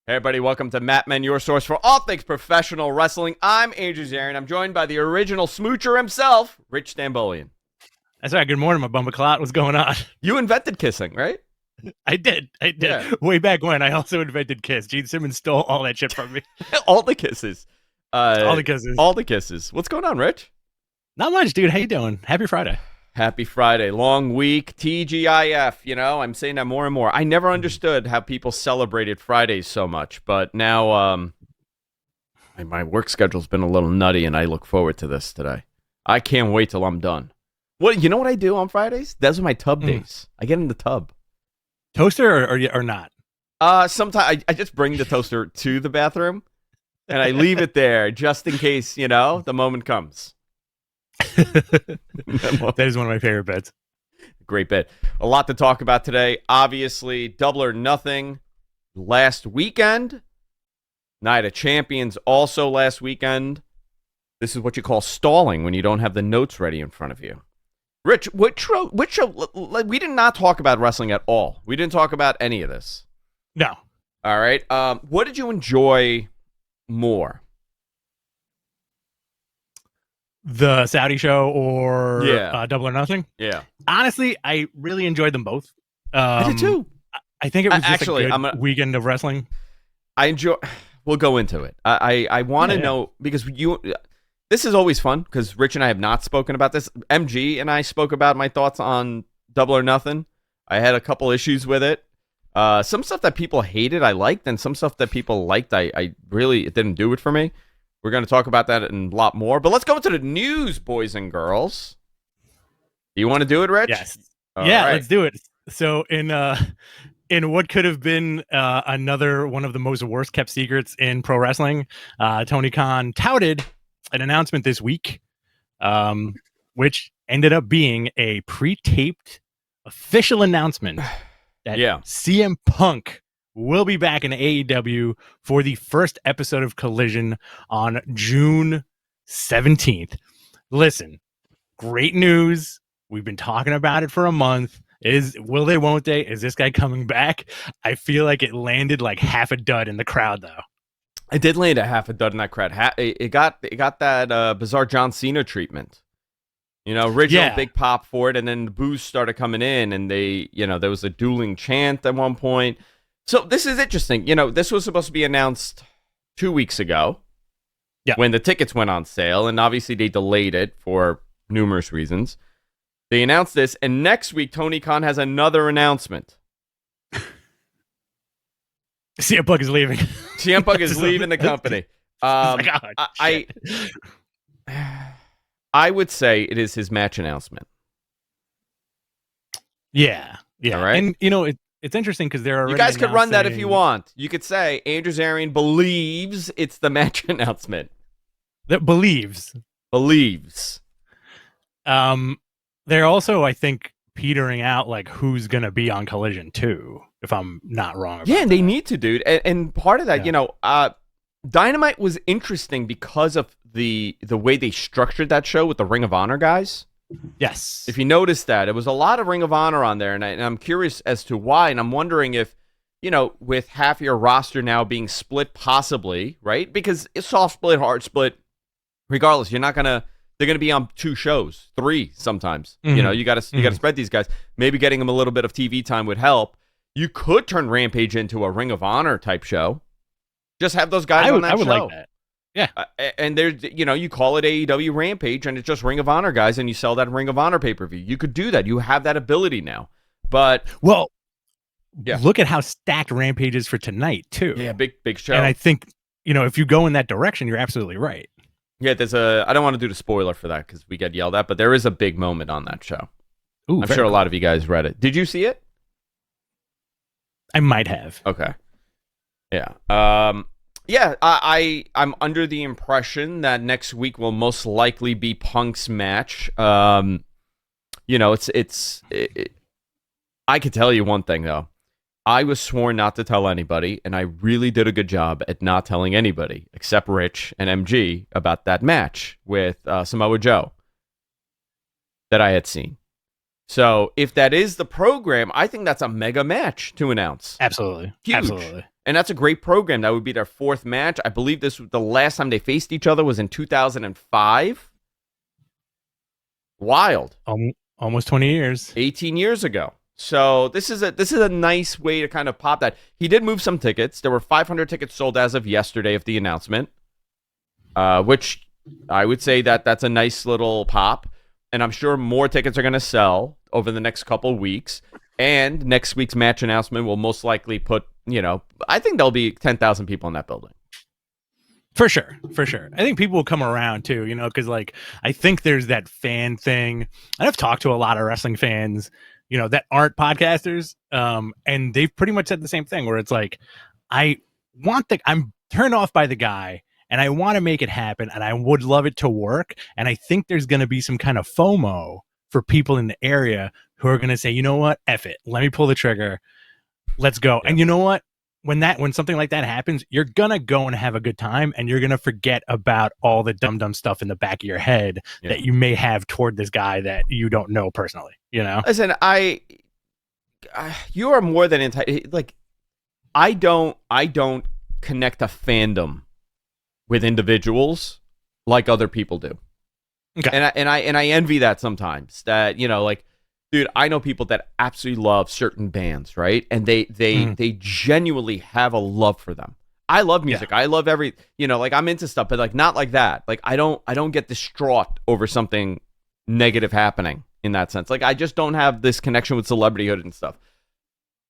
Hey everybody, welcome to Matt Men, your source for all things professional wrestling. I'm Andrew Zarian. I'm joined by the original smoocher himself, Rich Stambolian. That's right. Good morning, my bumper clot. What's going on? You invented kissing, right? I did. Yeah. Way back when, I also invented Kiss. Gene Simmons stole all that shit from me. All the kisses. All the kisses. All the kisses. What's going on, Rich? Not much, dude. How you doing? Happy Friday. Happy Friday. Long week. TGIF. You know, I'm saying that more and more. I never understood how people celebrated Fridays so much, but now my work schedule's been a little nutty, and I look forward to this today. I can't wait till I'm done. You know what I do on Fridays? Those are my tub days. I get in the tub. Toaster or not? Sometimes I just bring the toaster to the bathroom, and I leave it there just in case, you know, the moment comes. That is one of my favorite bits. Great bit. A lot to talk about today. Obviously, Double or Nothing last weekend. Night of Champions also last weekend. This is what you call stalling when you don't have the notes ready in front of you. Rich, which show? We did not talk about wrestling at all. We didn't talk about any of this. No. All right. What did you enjoy more? The Saudi show or Double or Nothing? Yeah. Honestly, I really enjoyed them both. I did too. I think it was just actually a good weekend of wrestling. We'll go into it. I want to know, because this is always fun, because Rich and I have not spoken about this. MG and I spoke about my thoughts on Double or Nothing. I had a couple issues with it. Some stuff that people hated, I liked, and some stuff that people liked, it didn't do it for me. We're going to talk about that and a lot more. But let's go into the news, boys and girls. Do you want to do it, Rich? Yes. All right. Let's do it. So in what could have been another one of the most worst kept secrets in pro wrestling, Tony Khan touted an announcement this week, which ended up being a pre-taped official announcement that CM Punk will be back in AEW for the first episode of Collision on June 17th. Listen, great news. We've been talking about it for a month. Will they, won't they? Is this guy coming back? I feel like it landed like half a dud in the crowd, though. It did land a half a dud in that crowd. It got that bizarre John Cena treatment. You know, original big pop for it, and then the boos started coming in, and there was a dueling chant at one point. So this is interesting. You know, this was supposed to be announced 2 weeks ago when the tickets went on sale, and obviously they delayed it for numerous reasons. They announced this, and next week Tony Khan has another announcement. CM Punk is leaving. CM Punk is leaving the company. I would say it is his match announcement. Yeah. All right. And you know, it's interesting because there are. You guys could run that if you want. You could say Andrew Zarian believes it's the match announcement. That believes. They're also, I think, petering out like who's gonna be on Collision too, if I'm not wrong. They need to, dude. And part of that, Dynamite was interesting because of the way they structured that show with the Ring of Honor guys. Yes. If you noticed that, it was a lot of Ring of Honor on there, and I'm curious as to why, and I'm wondering if, with half your roster now being split possibly, right? Because it's soft split, hard split, regardless, they're going to be on 2 shows, 3 sometimes. Mm-hmm. You got to spread these guys. Maybe getting them a little bit of TV time would help. You could turn Rampage into a Ring of Honor type show. Just have those guys on that show. I would like that. Yeah. And there's, you call it AEW Rampage, and it's just Ring of Honor guys, and you sell that Ring of Honor pay-per-view. You could do that. You have that ability now. But look at how stacked Rampage is for tonight too. Yeah, big show. And I think, if you go in that direction, you're absolutely right. Yeah, I don't want to do the spoiler for that because we get yelled at, but there is a big moment on that show. Ooh, I'm sure a lot of you guys read it. Did you see it? I might have. Okay. Yeah. I'm under the impression that next week will most likely be Punk's match. I could tell you one thing though. I was sworn not to tell anybody, and I really did a good job at not telling anybody except Rich and MG about that match with Samoa Joe that I had seen. So if that is the program, I think that's a mega match to announce. Absolutely. Huge. Absolutely. And that's a great program. That would be their 4th match. I believe the last time they faced each other was in 2005. Wild. Almost 20 years. 18 years ago. So this is a nice way to kind of pop that. He did move some tickets. There were 500 tickets sold as of yesterday of the announcement, which I would say that's a nice little pop. And I'm sure more tickets are going to sell over the next couple weeks. And next week's match announcement will most likely put, I think there'll be 10,000 people in that building. For sure. I think people will come around too, because I think there's that fan thing. And I've talked to a lot of wrestling fans, that aren't podcasters. And they've pretty much said the same thing where it's like, I'm turned off by the guy and I want to make it happen and I would love it to work. And I think there's going to be some kind of FOMO for people in the area who are going to say, you know what? F it. Let me pull the trigger. Let's go. Yeah. And you know what? When something like that happens, you're going to go and have a good time and you're going to forget about all the dumb stuff in the back of your head that you may have toward this guy that you don't know personally, Listen, you are more than I don't connect a fandom with individuals like other people do. Okay. And I envy that sometimes that, dude, I know people that absolutely love certain bands, right? And they genuinely have a love for them. I love music. Yeah. I love I'm into stuff, but not like that. I don't get distraught over something negative happening in that sense. I just don't have this connection with celebrityhood and stuff.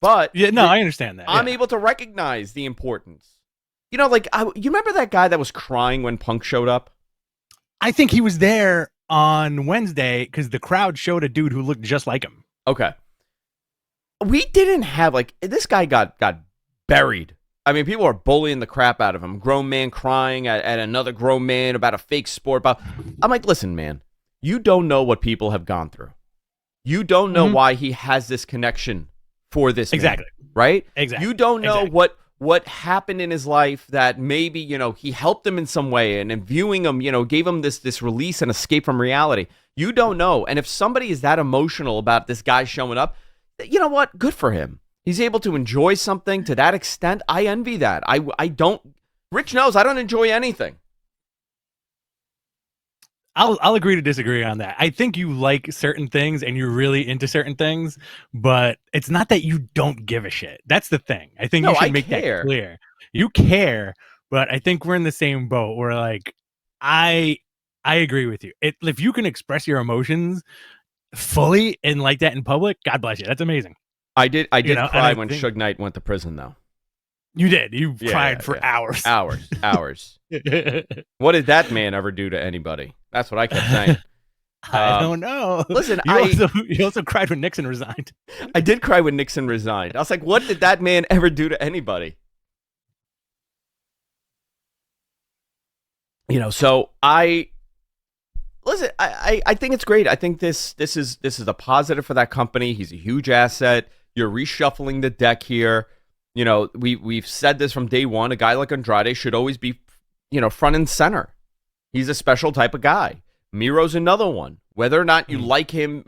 But I understand that. I'm able to recognize the importance. You remember that guy that was crying when Punk showed up? I think he was there on Wednesday because the crowd showed a dude who looked just like him. Okay. We didn't have this guy got buried. I mean, people are bullying the crap out of him. Grown man crying at another grown man about a fake sport. I'm like, listen, man, you don't know what people have gone through. You don't know why he has this connection for this man, right? Exactly. You don't know what happened in his life that maybe, he helped him in some way and in viewing him, gave him this release and escape from reality. You don't know. And if somebody is that emotional about this guy showing up, you know what? Good for him. He's able to enjoy something to that extent. I envy that. I don't. Rich knows I don't enjoy anything. I'll agree to disagree on that. I think you like certain things and you're really into certain things, but it's not that you don't give a shit. That's the thing. I think you should make that clear. You care, but I think we're in the same boat where I agree with you. If you can express your emotions fully and like that in public, God bless you. That's amazing. I did cry when Suge Knight went to prison though. You did. You cried for hours. Hours. What did that man ever do to anybody? That's what I kept saying. I don't know. Listen, you also cried when Nixon resigned. I did cry when Nixon resigned. I was like, what did that man ever do to anybody? So I think it's great. I think this is a positive for that company. He's a huge asset. You're reshuffling the deck here. We've said this from day one. A guy like Andrade should always be, front and center. He's a special type of guy. Miro's another one. Whether or not you like him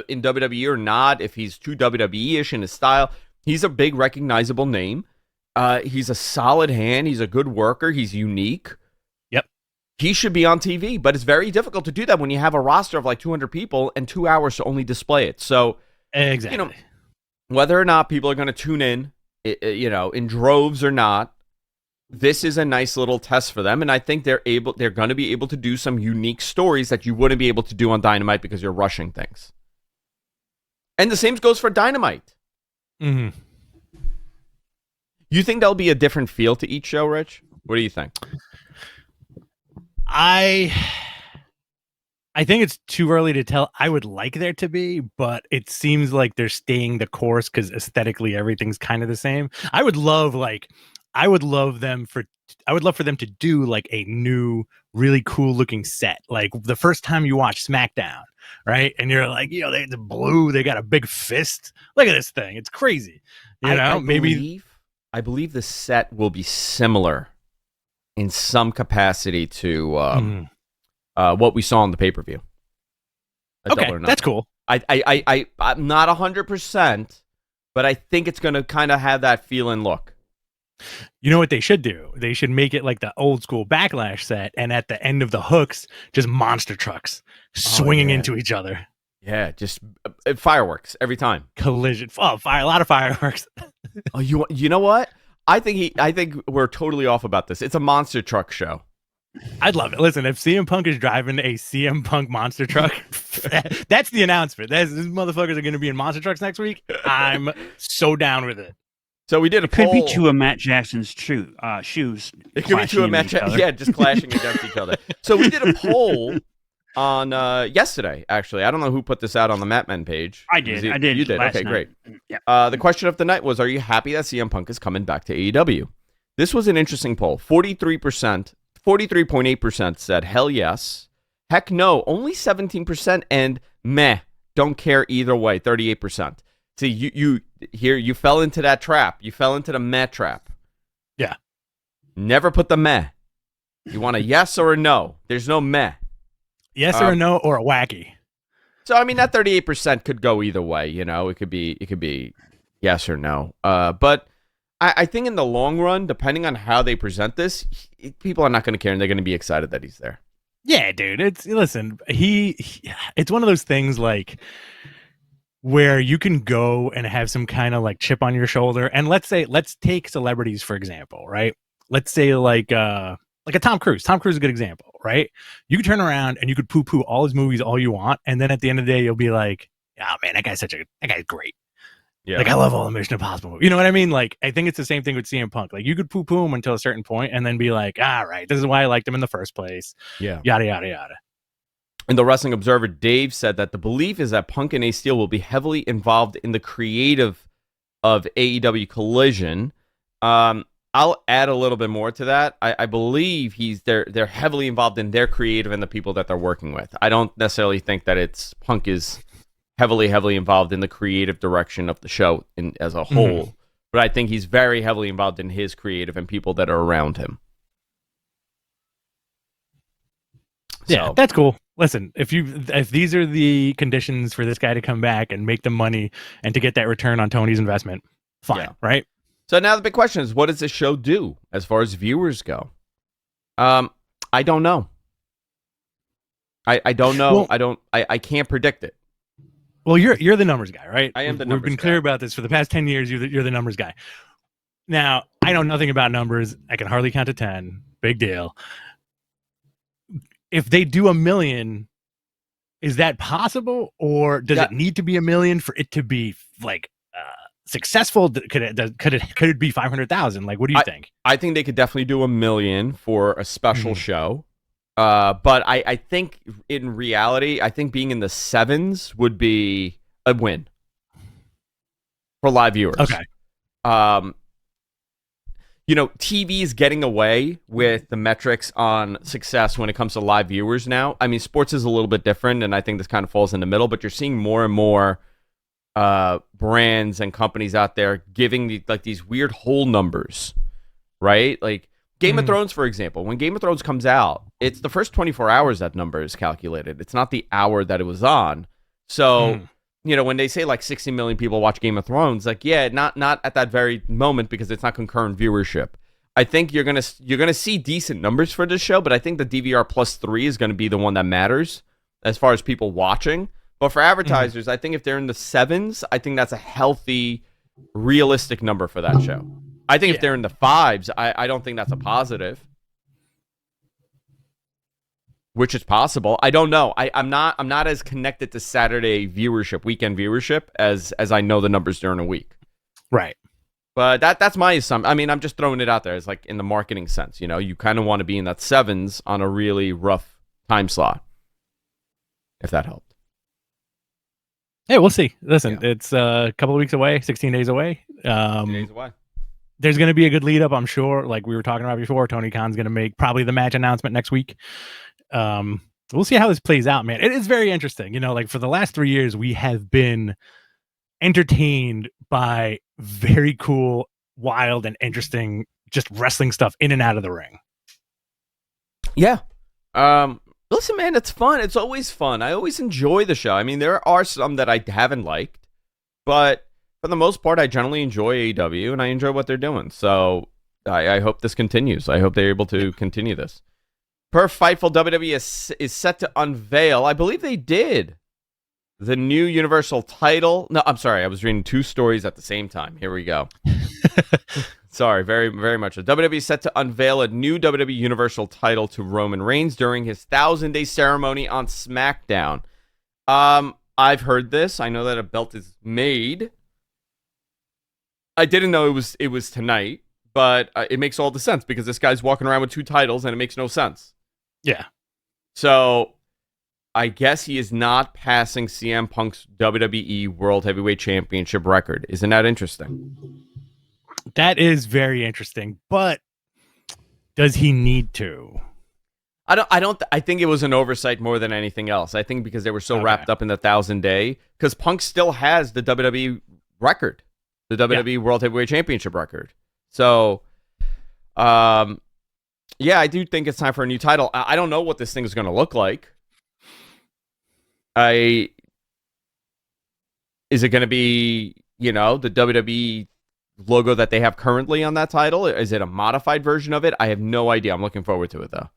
in WWE or not, if he's too WWE-ish in his style, he's a big recognizable name. He's a solid hand. He's a good worker. He's unique. Yep. He should be on TV, but it's very difficult to do that when you have a roster of 200 people and 2 hours to only display it. So, exactly. Whether or not people are going to tune in, in droves or not, this is a nice little test for them, and I think they're going to be able to do some unique stories that you wouldn't be able to do on Dynamite because you're rushing things. And the same goes for Dynamite. Mm-hmm. You think there'll be a different feel to each show, Rich? What do you think? I think it's too early to tell. I would like there to be, but it seems like they're staying the course because aesthetically everything's kind of the same. I would love for them to do a new, really cool looking set. Like the first time you watch SmackDown, right? And you're like, the blue, they got a big fist. Look at this thing. It's crazy. I believe the set will be similar in some capacity to what we saw on the pay-per-view. Okay, that's cool. I'm not 100%, but I think it's going to kind of have that feel and look. You know what they should do? They should make it like the old school Backlash set, and at the end of the hooks, just monster trucks swinging into each other. Yeah, just fireworks every time. Collision. Oh, a lot of fireworks. Oh, you know what? I think we're totally off about this. It's a monster truck show. I'd love it. Listen, if CM Punk is driving a CM Punk monster truck, that's the announcement. These motherfuckers are going to be in monster trucks next week. I'm so down with it. So we did a poll. Could be two of Matt Jackson's shoes. It could be two of Matt Jackson. Yeah, just clashing against each other. So we did a poll on yesterday, actually. I don't know who put this out on the Matt Men page. I did. You did. Okay, night. Great. Yeah. The question of the night was, are you happy that CM Punk is coming back to AEW? This was an interesting poll. 43.8% said hell yes. Heck no, only 17%, and meh, don't care either way, 38%. See, you fell into that trap. You fell into the meh trap. Yeah. Never put the meh. You want a yes or a no. There's no meh. Yes or a no or a wacky. So I mean that 38% could go either way. You know, it could be yes or no. But I think in the long run, depending on how they present this, people are not going to care and they're going to be excited that he's there. Yeah, dude. It's one of those things like where you can go and have some kind of like chip on your shoulder. And let's take celebrities, for example, right? Let's say like a Tom Cruise. Tom Cruise is a good example, right? You could turn around and you could poo-poo all his movies all you want. And then at the end of the day, you'll be like, oh man, that guy's great. Yeah. Like I love all the Mission Impossible movies. You know what I mean? Like, I think it's the same thing with CM Punk. Like you could poo-poo him until a certain point and then be like, all right, this is why I liked him in the first place. Yeah. Yada, yada, yada. And the Wrestling Observer, Dave, said that the belief is that Punk and Ace Steel will be heavily involved in the creative of AEW Collision. I'll add a little bit more to that. I believe they're heavily involved in their creative and the people that they're working with. I don't necessarily think that Punk is heavily involved in the creative direction of the show as a whole. But I think he's very heavily involved in his creative and people that are around him. Yeah, that's cool. Listen, if these are the conditions for this guy to come back and make the money and to get that return on Tony's investment, fine, right? So now the big question is, what does this show do as far as viewers go? I don't know. I don't know. Well, I can't predict it. Well, you're the numbers guy, right? I am the numbers guy. We've been clear about this for the past 10 years. You're the numbers guy. Now, I know nothing about numbers. I can hardly count to 10. Big deal. If they do 1 million, is that possible, or does it need to be 1 million for it to be like successful? Could it be 500,000? Like, what do you think? I think they could definitely do 1 million for a special show. But I think in reality, I think being in the sevens would be a win for live viewers. Okay. TV is getting away with the metrics on success when it comes to live viewers now. I mean, sports is a little bit different, and I think this kind of falls in the middle, but you're seeing more and more brands and companies out there giving these weird whole numbers, right? Like Game of Thrones, for example. When Game of Thrones comes out, it's the first 24 hours that number is calculated. It's not the hour that it was on. So... when they say like 60 million people watch Game of Thrones, like, yeah, not at that very moment because it's not concurrent viewership. I think you're gonna see decent numbers for this show, but I think the DVR plus 3 is going to be the one that matters as far as people watching. But for advertisers, I think if they're in the sevens, I think that's a healthy, realistic number for that show. I think if they're in the fives, I don't think that's a positive. Which is possible. I don't know. I'm not as connected to Saturday viewership, weekend viewership, as I know the numbers during a week. Right. But that's my assumption. I mean, I'm just throwing it out there as like in the marketing sense. You kind of want to be in that sevens on a really rough time slot. If that helped. Hey, we'll see. Listen, it's a couple of weeks away, 16 days away. 16 days away. There's going to be a good lead up, I'm sure. Like we were talking about before, Tony Khan's going to make probably the match announcement next week. We'll see how this plays out, man. It is very interesting. Like for the last 3 years, we have been entertained by very cool, wild, and interesting just wrestling stuff in and out of the ring. Yeah. Listen, man, it's fun. It's always fun. I always enjoy the show. I mean, there are some that I haven't liked, but for the most part, I generally enjoy AEW, and I enjoy what they're doing. So I hope this continues. I hope they're able to continue this. Per Fightful, WWE is set to unveil, I believe they did, the new Universal title. No, I'm sorry. I was reading two stories at the same time. Here we go. Sorry, very, very much. WWE is set to unveil a new WWE Universal title to Roman Reigns during his 1,000-day ceremony on SmackDown. I've heard this. I know that a belt is made. I didn't know it was tonight, but it makes all the sense because this guy's walking around with two titles and it makes no sense. Yeah. So I guess he is not passing CM Punk's WWE World Heavyweight Championship record. Isn't that interesting? That is very interesting, but does he need to? I think it was an oversight more than anything else. I think because they were so wrapped up in the 1,000-day, because Punk still has the WWE record, the WWE World Heavyweight Championship record. So, yeah, I do think it's time for a new title. I don't know what this thing is going to look like. Is it going to be, the WWE logo that they have currently on that title? Is it a modified version of it? I have no idea. I'm looking forward to it, though.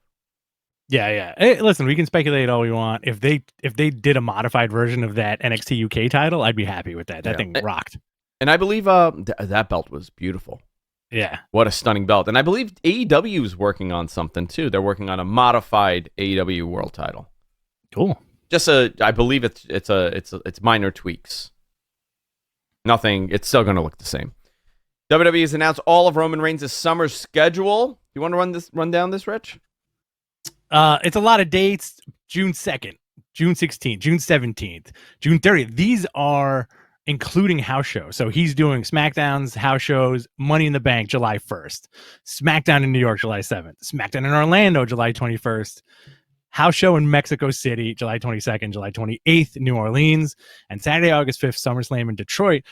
Yeah. Hey, listen, we can speculate all we want. If they did a modified version of that NXT UK title, I'd be happy with that. That thing rocked. And I believe that belt was beautiful. Yeah. What a stunning belt. And I believe AEW is working on something, too. They're working on a modified AEW World title. Cool. I believe it's minor tweaks. Nothing. It's still going to look the same. WWE has announced all of Roman Reigns' summer schedule. You want to run down this, Rich? It's a lot of dates. June 2nd, June 16th, June 17th, June 30th. These are including house shows. So he's doing SmackDown's house shows, Money in the Bank, July 1st, SmackDown in New York, July 7th, SmackDown in Orlando, July 21st, house show in Mexico City, July 22nd, July 28th, New Orleans, and Saturday, August 5th, SummerSlam in Detroit.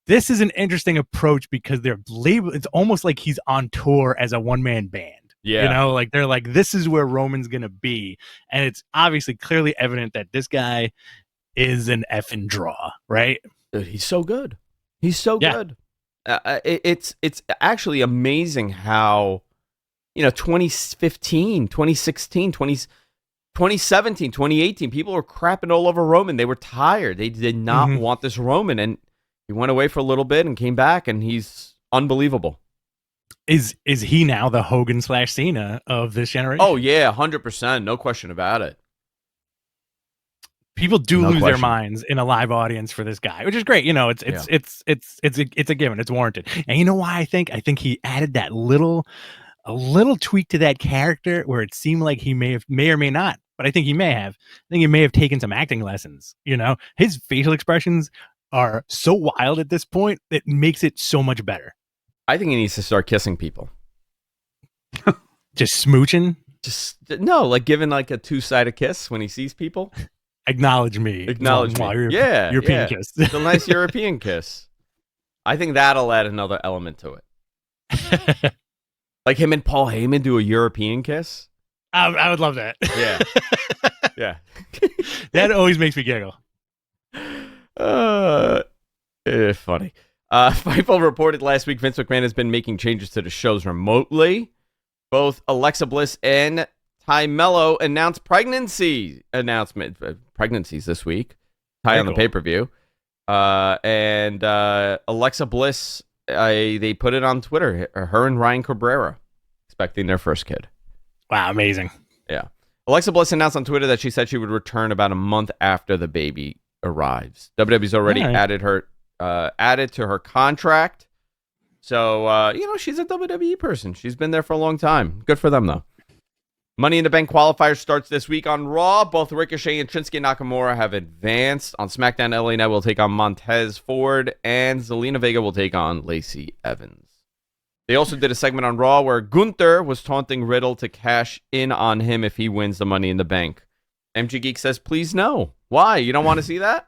This is an interesting approach because they're labeled. It's almost like he's on tour as a one-man band. Yeah. Like they're like, this is where Roman's going to be. And it's obviously clearly evident that this guy is an effing draw, right? Dude, he's so good. He's so good. It's actually amazing how, 2015, 2016, 2017, 2018, people were crapping all over Roman. They were tired. They did not want this Roman. And he went away for a little bit and came back, and he's unbelievable. Is he now the Hogan / Cena of this generation? Oh yeah, 100%, no question about it. People do lose their minds in a live audience for this guy, which is great. It's a given. It's warranted. And you know why I think he added that a little tweak to that character where it seemed like he may or may not, but I think he may have. I think he may have taken some acting lessons. His facial expressions are so wild at this point, it makes it so much better. I think he needs to start kissing people. Just smooching? Like giving like a two-sided kiss when he sees people. Acknowledge me. European kiss. It's a nice European kiss. I think that'll add another element to it. Like him and Paul Heyman do a European kiss. I would love that. Yeah. Yeah. That always makes me giggle. Funny. Fightful reported last week Vince McMahon has been making changes to the shows remotely. Both Alexa Bliss and Ty Mello announced pregnancies this week. Ty on the pay-per-view. And Alexa Bliss, they put it on Twitter. Her and Ryan Cabrera expecting their first kid. Wow, amazing. Yeah. Alexa Bliss announced on Twitter that she said she would return about a month after the baby arrives. WWE's already added to her contract. So, she's a WWE person. She's been there for a long time. Good for them, though. Money in the Bank qualifier starts this week on Raw. Both Ricochet and Shinsuke Nakamura have advanced. On SmackDown, LA Knight will take on Montez Ford, and Zelina Vega will take on Lacey Evans. They also did a segment on Raw where Gunther was taunting Riddle to cash in on him if he wins the Money in the Bank. MG Geek says, please no. Why? You don't want to see that?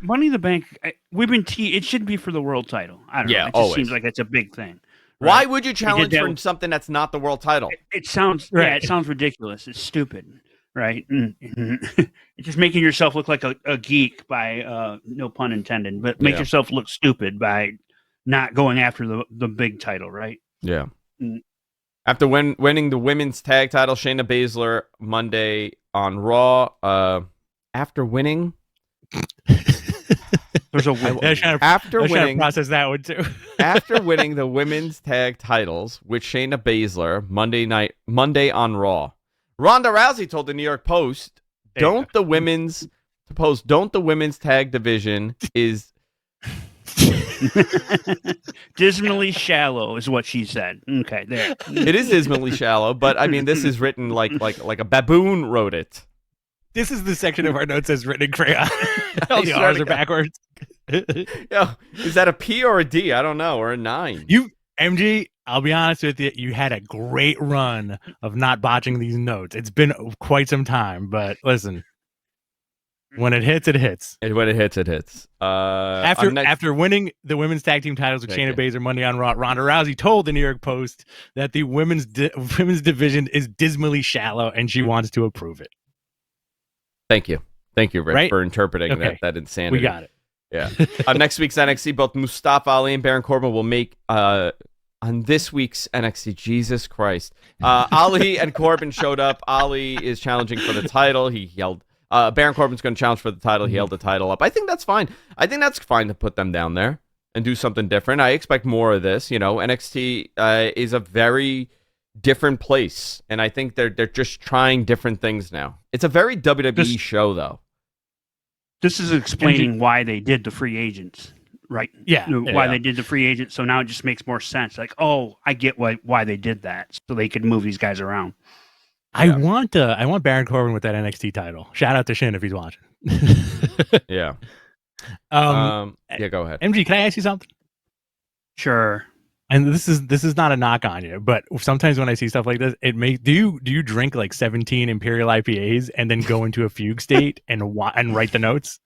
Money in the Bank, we've been it should be for the world title. I don't know. It just seems like it's a big thing. Why would you challenge for something that's not the world title? It sounds it sounds ridiculous. It's stupid, right? It's just making yourself look like a geek by no pun intended, but make yourself look stupid by not going after the big title, right? Yeah. After winning the women's tag title, Shayna Baszler Monday on Raw. After winning, there's a win. After winning, process that one too. After winning the women's tag titles with Shayna Baszler Monday on Raw, Ronda Rousey told the New York Post, "Don't the women's tag division is." Dismally shallow is what she said. Okay, there. It is dismally shallow, but I mean, this is written like a baboon wrote it. This is the section of our notes that's written in crayon. All the R's are backwards. Yo, is that a P or a D? I don't know, or a 9. MG, I'll be honest with you, you had a great run of not botching these notes. It's been quite some time, but listen. When it hits, it hits. When it hits, it hits. After winning the women's tag team titles with Shayna Baszler Monday on Raw, Ronda Rousey told the New York Post that the women's division is dismally shallow, and she wants to approve it. Thank you, Rick, for interpreting that insanity. We got it. Yeah. Next week's NXT, both Mustafa Ali and Baron Corbin will make on this week's NXT. Jesus Christ, Ali and Corbin showed up. Ali is challenging for the title. He yelled. Baron Corbin's going to challenge for the title. He held the title up. I think that's fine. I think that's fine to put them down there and do something different. I expect more of this. NXT is a very different place, and I think they're just trying different things now. It's a very WWE show, though. This is explaining why they did the free agents, right? Yeah. Why they did the free agents. So now it just makes more sense. Like, oh, I get why they did that, so they could move these guys around. I want Baron Corbin with that NXT title. Shout out to Shin if he's watching. Yeah. Go ahead. MG, can I ask you something? Sure. And this is not a knock on you, but sometimes when I see stuff like this, do you drink like 17 Imperial IPAs and then go into a fugue state and write the notes?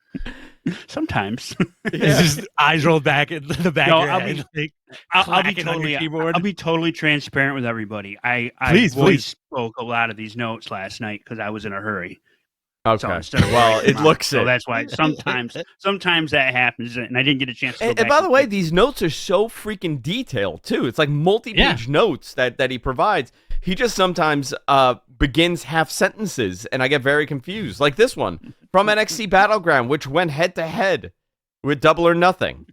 Sometimes. It's just eyes rolled back in the back of your head. I'll be totally transparent with everybody. I spoke a lot of these notes last night because I was in a hurry. Okay. So it looks so that's why sometimes that happens, and I didn't get a chance to go back. And by the way, these notes are so freaking detailed too. It's like multi-page notes that he provides. He just sometimes begins half sentences, and I get very confused. Like this one from NXT Battleground, which went head to head with Double or Nothing.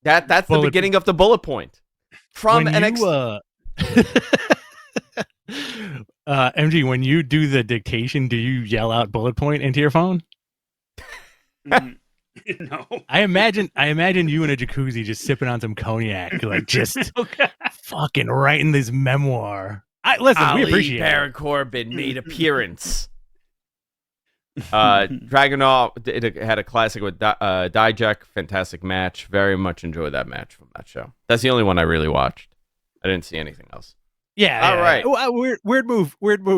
That's the beginning of the bullet point from NXT. MG, when you do the dictation, do you yell out bullet point into your phone? No. I imagine you in a jacuzzi just sipping on some cognac, like just fucking writing this memoir. Listen, we appreciate Baron Corbin made appearance. Dragunov had a classic with Dijak. Fantastic match. Very much enjoyed that match from that show. That's the only one I really watched. I didn't see anything else. Yeah. All right. Weird move.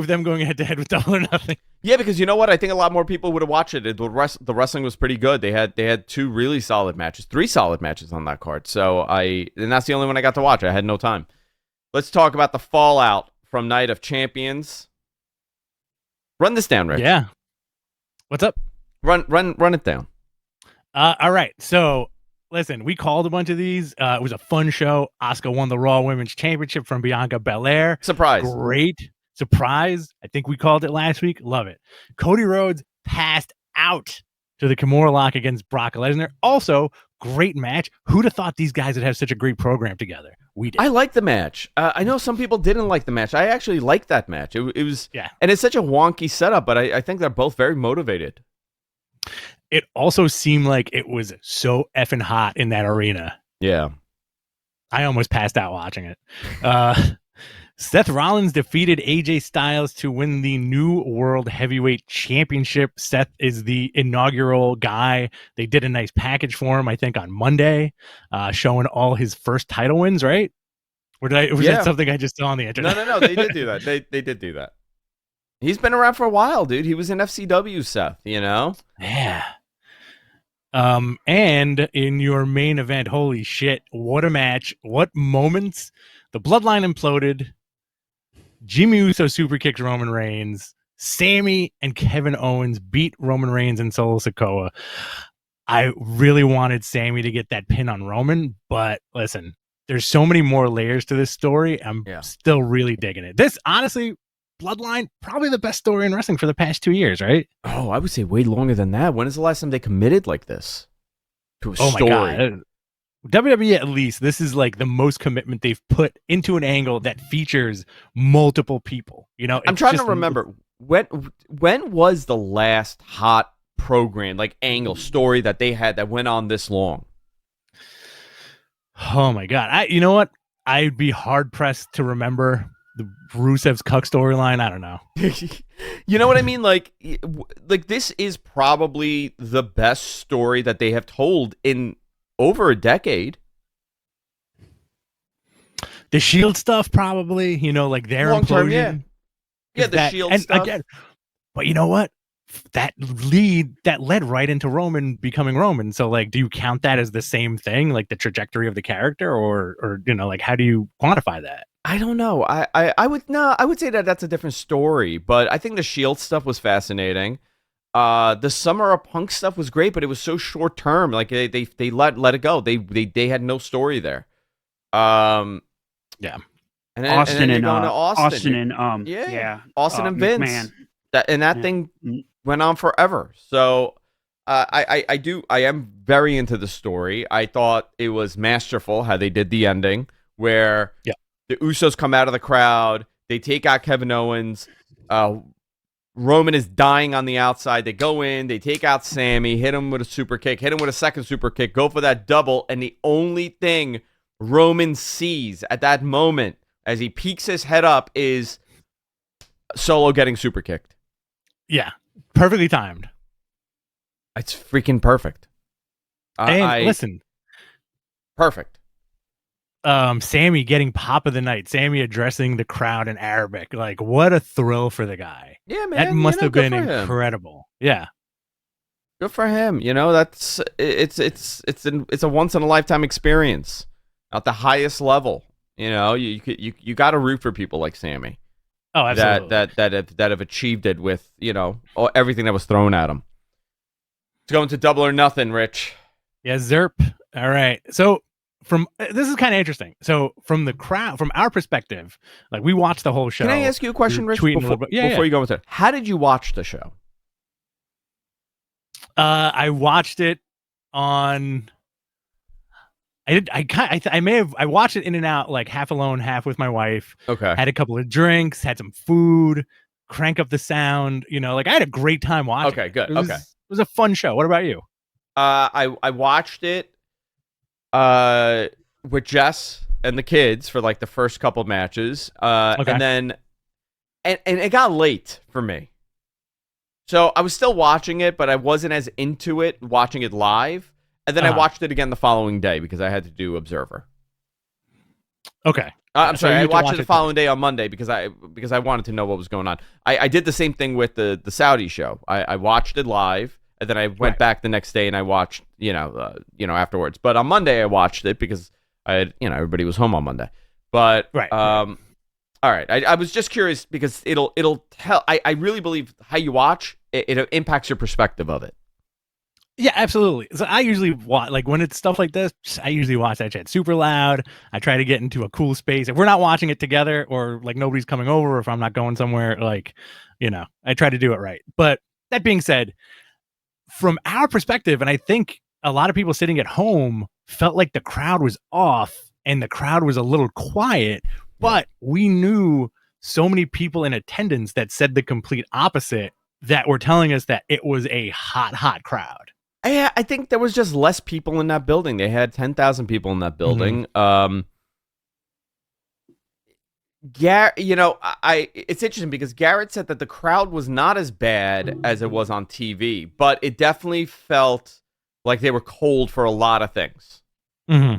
Them going head to head with Double or Nothing. Yeah, because you know what? I think a lot more people would have watched it. The wrestling was pretty good. They had 2 really solid matches, 3 solid matches on that card. And that's the only one I got to watch. I had no time. Let's talk about the fallout from Night of Champions. Run this down, Rick. Yeah. What's up? Run it down. All right. So listen, we called a bunch of these. It was a fun show. Asuka won the Raw Women's Championship from Bianca Belair. Surprise. Great surprise. I think we called it last week. Love it. Cody Rhodes passed out to the Kimura lock against Brock Lesnar. Also, great match. Who'd have thought these guys would have such a great program together? We did. I like the match. I know some people didn't like the match. I actually liked that match. It was, and it's such a wonky setup, but I think they're both very motivated. It also seemed like it was so effing hot in that arena. Yeah. I almost passed out watching it. Seth Rollins defeated AJ Styles to win the new World Heavyweight Championship. Seth is the inaugural guy. They did a nice package for him, I think, on Monday, showing all his first title wins, right? Or was that something I just saw on the internet? No. They did do that. They did do that. He's been around for a while, dude. He was in FCW, Seth, you know? Yeah. And in your main event, holy shit, what a match. What moments. The Bloodline imploded. Jimmy Uso super kicked Roman Reigns. Sammy and Kevin Owens beat Roman Reigns and Solo Sikoa. I really wanted Sammy to get that pin on Roman, but listen, there's so many more layers to this story. I'm still really digging it. This, honestly, Bloodline, probably the best story in wrestling for the past 2 years, right? Oh, I would say way longer than that. When is the last time they committed like this to a story? My God. WWE, at least, this is like the most commitment they've put into an angle that features multiple people. You know, I'm trying to remember when was the last hot program, like angle story that they had that went on this long? Oh my God. You know what? I'd be hard pressed to remember the Rusev's Cuck storyline. I don't know. You know what I mean? Like this is probably the best story that they have told in over a decade. The Shield stuff, probably, you know, like their implosion. Yeah, the Shield stuff. Again, but you know what? That led right into Roman becoming Roman. So, like, do you count that as the same thing, like the trajectory of the character, or you know, like, how do you quantify that? I don't know. I would say that that's a different story, but I think the Shield stuff was fascinating. The Summer of Punk stuff was great, but it was so short term. Like they let it go. They had no story there. Yeah. And then, Austin and Austin and Vince. McMahon. That thing went on forever. So I am very into the story. I thought it was masterful how they did the ending, where the Usos come out of the crowd, they take out Kevin Owens. Roman is dying on the outside. They go in, they take out Sammy, hit him with a super kick, hit him with a second super kick, go for that double, and the only thing Roman sees at that moment as he peeks his head up is Solo getting super kicked. Yeah, perfectly timed. It's freaking perfect. Listen, perfect. Sammy getting pop of the night. Sammy addressing the crowd in Arabic. Like, what a thrill for the guy. Yeah, man. That must have been incredible. Yeah. Good for him. You know, it's a once in a lifetime experience at the highest level. You know, you got to root for people like Sammy. Oh, absolutely. That have achieved it with, you know, everything that was thrown at him. It's going to Double or Nothing, Rich. Yeah, Zerp. All right. So this is kind of interesting. So from the crowd, from our perspective, like, we watched the whole show. Can I ask you a question, Rich? Before you go with it, how did you watch the show? I watched it on. I watched it in and out, like half alone, half with my wife. Okay. Had a couple of drinks, had some food, crank up the sound. You know, like, I had a great time watching. Okay, good. It was a fun show. What about you? I watched it with Jess and the kids for like the first couple matches. And then and it got late for me. So I was still watching it, but I wasn't as into it watching it live. And then I watched it again the following day because I had to do Observer. Okay. I'm sorry. I watched it the following day on Monday because I wanted to know what was going on. I did the same thing with the Saudi show. I watched it live, and then I went back the next day and I watched, afterwards. But on Monday I watched it because everybody was home on Monday. But all right. I was just curious because it'll tell. I really believe how you watch it impacts your perspective of it. Yeah, absolutely. So I usually watch, like, when it's stuff like this, I usually watch that shit super loud. I try to get into a cool space. If we're not watching it together, or like nobody's coming over, or if I'm not going somewhere, like, I try to do it right. But that being said, from our perspective, and I think a lot of people sitting at home felt like the crowd was off and the crowd was a little quiet, but we knew so many people in attendance that said the complete opposite, that were telling us that it was a hot crowd. Yeah, I think there was just less people in that building. They had 10,000 people in that building. Mm-hmm. It's interesting because Garrett said that the crowd was not as bad as it was on TV, but it definitely felt like they were cold for a lot of things. Mm-hmm.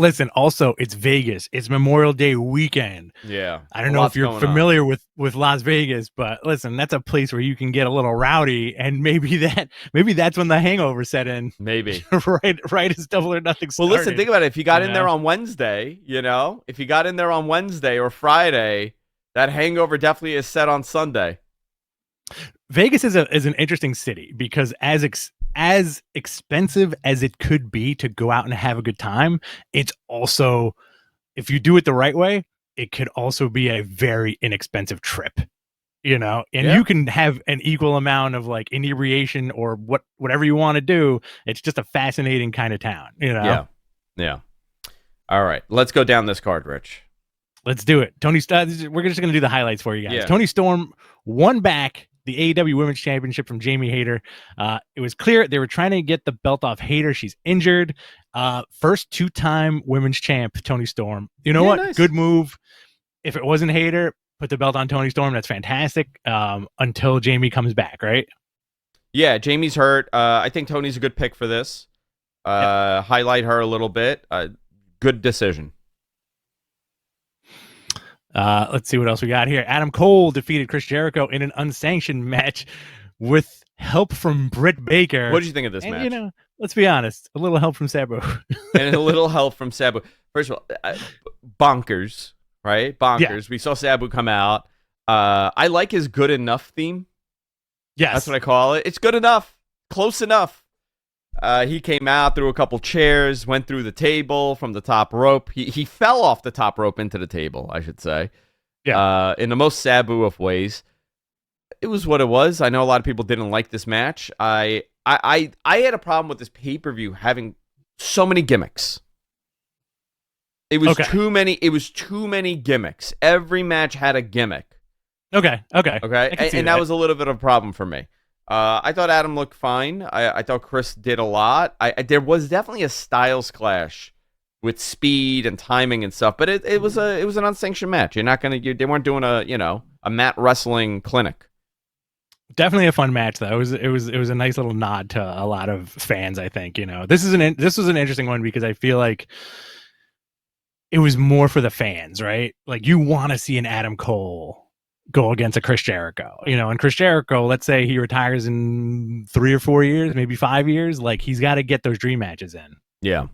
Listen, also, it's Vegas. It's Memorial Day weekend. Yeah. I don't know if you're familiar with Las Vegas, but listen, that's a place where you can get a little rowdy, and maybe that's when the hangover set in. Maybe. right as Double or Nothing started. Well, listen, think about it. If you got in there on Wednesday, if you got in there on Wednesday or Friday, that hangover definitely is set on Sunday. Vegas is an interesting city because as expensive as it could be to go out and have a good time, it's also, if you do it the right way, it could also be a very inexpensive trip, and you can have an equal amount of like inebriation or whatever you want to do. It's just a fascinating kind of town, Yeah. All right, let's go down this card, Rich. Let's do it. We're just going to do the highlights for you guys. Yeah. Toni Storm won back the AEW Women's Championship from Jamie Hayter. It was clear they were trying to get the belt off Hayter. She's injured. First two-time women's champ, Toni Storm. You know what? Nice. Good move. If it wasn't Hayter, put the belt on Toni Storm. That's fantastic. Until Jamie comes back, right? Yeah, Jamie's hurt. I think Toni's a good pick for this. Highlight her a little bit. Good decision. Let's see what else we got here. Adam Cole defeated Chris Jericho in an unsanctioned match with help from Britt Baker. What did you think of this match? Let's be honest, a little help from Sabu. And a little help from Sabu. First of all, bonkers, right? Bonkers. Yeah. We saw Sabu come out. I like his good enough theme. Yes. That's what I call it. It's good enough. Close enough. He came out, threw a couple chairs, went through the table from the top rope. He fell off the top rope into the table, I should say. Yeah. In the most Sabu of ways. It was what it was. I know a lot of people didn't like this match. I had a problem with this pay-per-view having so many gimmicks. It was too many. It was too many gimmicks. Every match had a gimmick. Okay. And that was a little bit of a problem for me. I thought Adam looked fine. I thought Chris did a lot. There was definitely a styles clash with speed and timing and stuff, but it was an unsanctioned match. You're not they weren't doing a mat wrestling clinic. Definitely a fun match though. It was a nice little nod to a lot of fans. I think this was an interesting one because I feel like it was more for the fans, right? Like you want to see an Adam Cole go against a Chris Jericho, and Chris Jericho, let's say he retires in 3 or 4 years, maybe 5 years, like he's got to get those dream matches in. Yeah.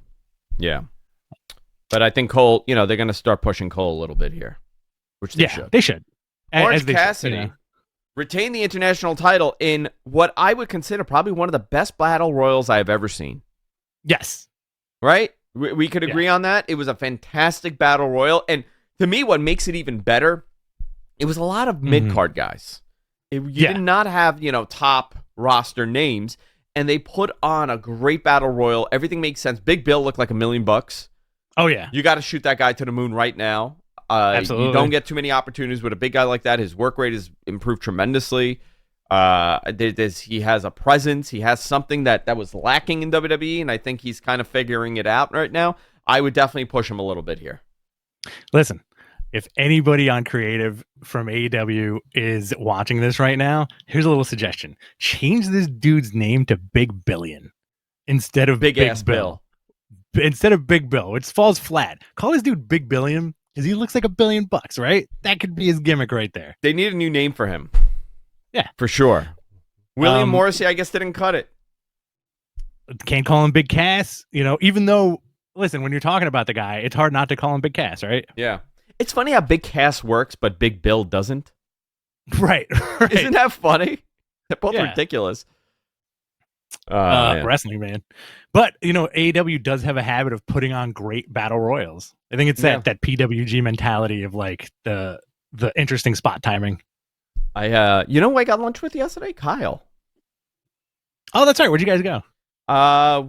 But I think Cole, they're going to start pushing Cole a little bit here, which they should. They should. Orange Cassidy retained the international title in what I would consider probably one of the best battle royals I have ever seen. Yes. Right? We could agree on that. It was a fantastic battle royal. And to me, what makes it even better, it was a lot of mid-card guys. You did not have, top roster names, and they put on a great battle royal. Everything makes sense. Big Bill looked like $1 million. Oh, yeah. You got to shoot that guy to the moon right now. Absolutely. You don't get too many opportunities with a big guy like that. His work rate has improved tremendously. He has a presence. He has something that was lacking in WWE, and I think he's kind of figuring it out right now. I would definitely push him a little bit here. Listen. If anybody on creative from AEW is watching this right now, here's a little suggestion. Change this dude's name to Big Billion instead of Big Ass Bill. Instead of Big Bill, which falls flat. Call this dude Big Billion because he looks like $1 billion, right? That could be his gimmick right there. They need a new name for him. Yeah. For sure. William Morrissey, I guess, didn't cut it. Can't call him Big Cass, even though, listen, when you're talking about the guy, it's hard not to call him Big Cass, right? Yeah. It's funny how Big Cass works, but Big Bill doesn't. Right. Isn't that funny? They're both ridiculous. Wrestling, man. But, AEW does have a habit of putting on great battle royals. I think it's that PWG mentality of like the interesting spot timing. Who I got lunch with yesterday? Kyle. Oh, that's right. Where'd you guys go?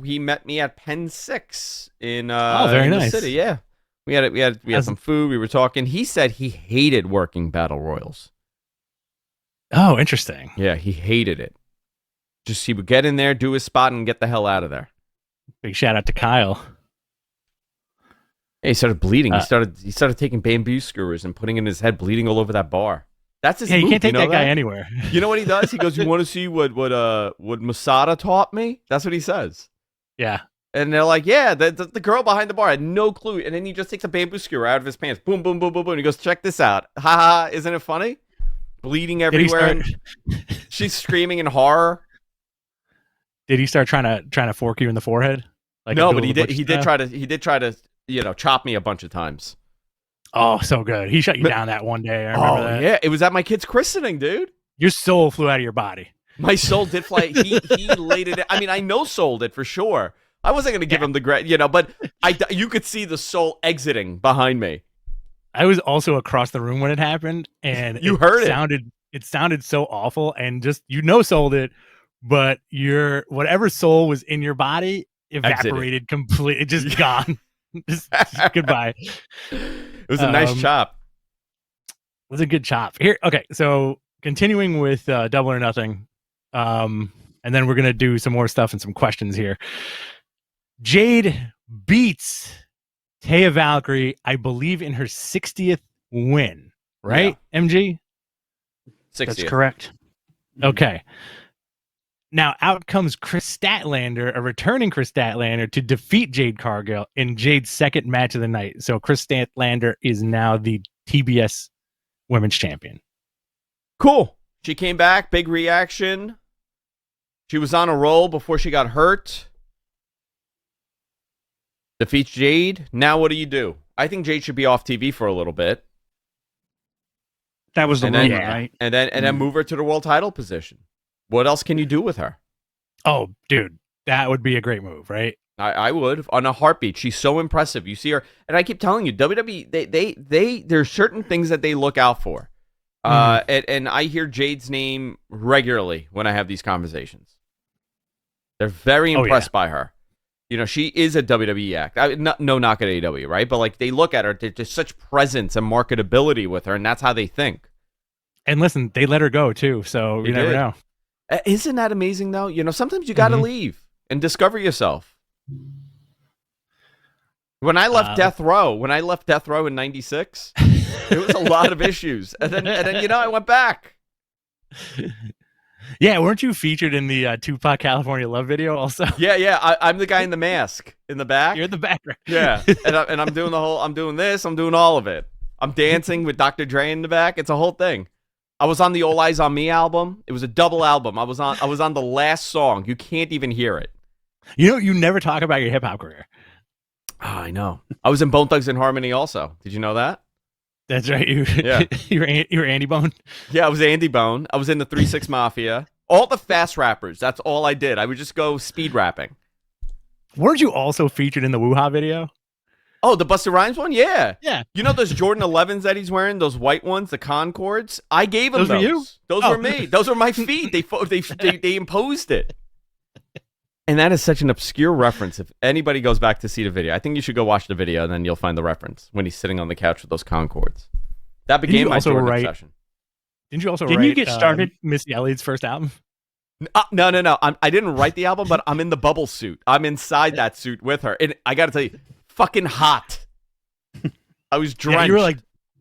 He met me at Pen 6 in very nice. the city. Yeah. We had some food. We were talking. He said he hated working battle royals. Oh, interesting. Yeah, he hated it. Just he would get in there, do his spot, and get the hell out of there. Big shout out to Kyle. Hey, he started bleeding. He started taking bamboo skewers and putting it in his head, bleeding all over that bar. That's his move. You can't take that guy anywhere. You know what he does? He goes, "You want to see what Masada taught me?" That's what he says. Yeah. And they're like, yeah, the girl behind the bar had no clue. And then he just takes a bamboo skewer out of his pants. Boom, boom, boom, boom, boom. And he goes, check this out. Ha ha, isn't it funny? Bleeding everywhere. And she's screaming in horror. Did he start trying to fork you in the forehead? Like no, but he did try to, chop me a bunch of times. Oh, so good. He shut you down that one day. I remember that. Yeah. It was at my kid's christening, dude. Your soul flew out of your body. My soul did fly. He laid it. I mean, I know soul did for sure. I wasn't going to give him the but you could see the soul exiting behind me. I was also across the room when it happened, and you heard it sounded so awful, and just sold it, but your whatever soul was in your body evaporated completely, just gone. just goodbye. It was a nice chop. It was a good chop. Here, okay, so continuing with Double or Nothing, and then we're gonna do some more stuff and some questions here. Jade beats Taya Valkyrie, I believe, in her 60th win, right? Yeah. MG? 60th. That's correct. Okay. Now, out comes Chris Statlander, a returning Chris Statlander, to defeat Jade Cargill in Jade's second match of the night. So Chris Statlander is now the TBS Women's Champion. Cool. She came back, big reaction. She was on a roll before she got hurt. Defeats Jade. Now what do? I think Jade should be off TV for a little bit. That was the rumor, right? And then move her to the world title position. What else can you do with her? Oh, dude, that would be a great move, right? I would on a heartbeat. She's so impressive. You see her, and I keep telling you, WWE, there's certain things that they look out for. And I hear Jade's name regularly when I have these conversations. They're very impressed by her. She is a WWE act. No knock at AEW, right? But they look at her, there's such presence and marketability with her, and that's how they think. And listen, they let her go too, so you never know. Isn't that amazing, though? Sometimes you got to leave and discover yourself. When I left Death Row in '96, it was a lot of issues, and then I went back. Yeah, weren't you featured in the Tupac California Love video also? Yeah. I'm the guy in the mask in the back. You're in the background. Yeah, and I'm doing I'm doing this. I'm doing all of it. I'm dancing with Dr. Dre in the back. It's a whole thing. I was on the All Eyes on Me album. It was a double album. I was on the last song. You can't even hear it. You never talk about your hip hop career. Oh, I know. I was in Bone Thugs and Harmony also. Did you know that? That's right. You were Andy Bone. Yeah, I was Andy Bone. I was in the 3-6 Mafia. All the fast rappers. That's all I did. I would just go speed rapping. Weren't you also featured in the Woo-Ha video? Oh, the Busta Rhymes one? Yeah. Yeah. You know those Jordan 11s that he's wearing? Those white ones, the Concords? I gave him those. Were you? Those were me. Those were my feet. They imposed it. And that is such an obscure reference. If anybody goes back to see the video, I think you should go watch the video, and then you'll find the reference when he's sitting on the couch with those Concords. That became my Jordan obsession. Didn't you also Didn't you get started Missy Elliott's first album? No. I didn't write the album, but I'm in the bubble suit. I'm inside that suit with her. And I got to tell you, fucking hot. I was drenched. Yeah, you were like,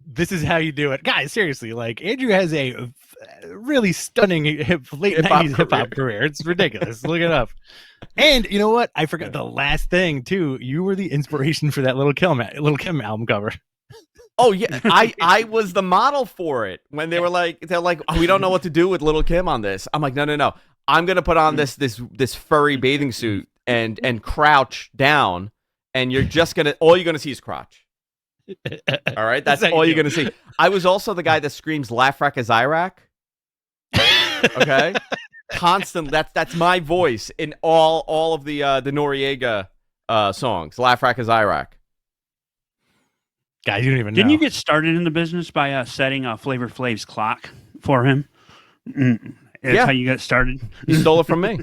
this is how you do it. Guys, seriously, Andrew has a really stunning late 90s hip-hop career. It's ridiculous. Look it up. And you know what? I forgot the last thing, too. You were the inspiration for that Little Kim album cover. Oh, yeah. I was the model for it when they're like, oh, we don't know what to do with Little Kim on this. I'm like, no. I'm going to put on this furry bathing suit and crouch down, and all you're going to see is crotch. All right? That's all you're going to see. I was also the guy that screams, Lafrak is Iraq. Okay? Constant. That's my voice in all of the Noriega songs. Lafrak is Iraq. Guys, you don't even know. Didn't you get started in the business by setting Flavor Flav's clock for him? That's how you got started? He stole it from me.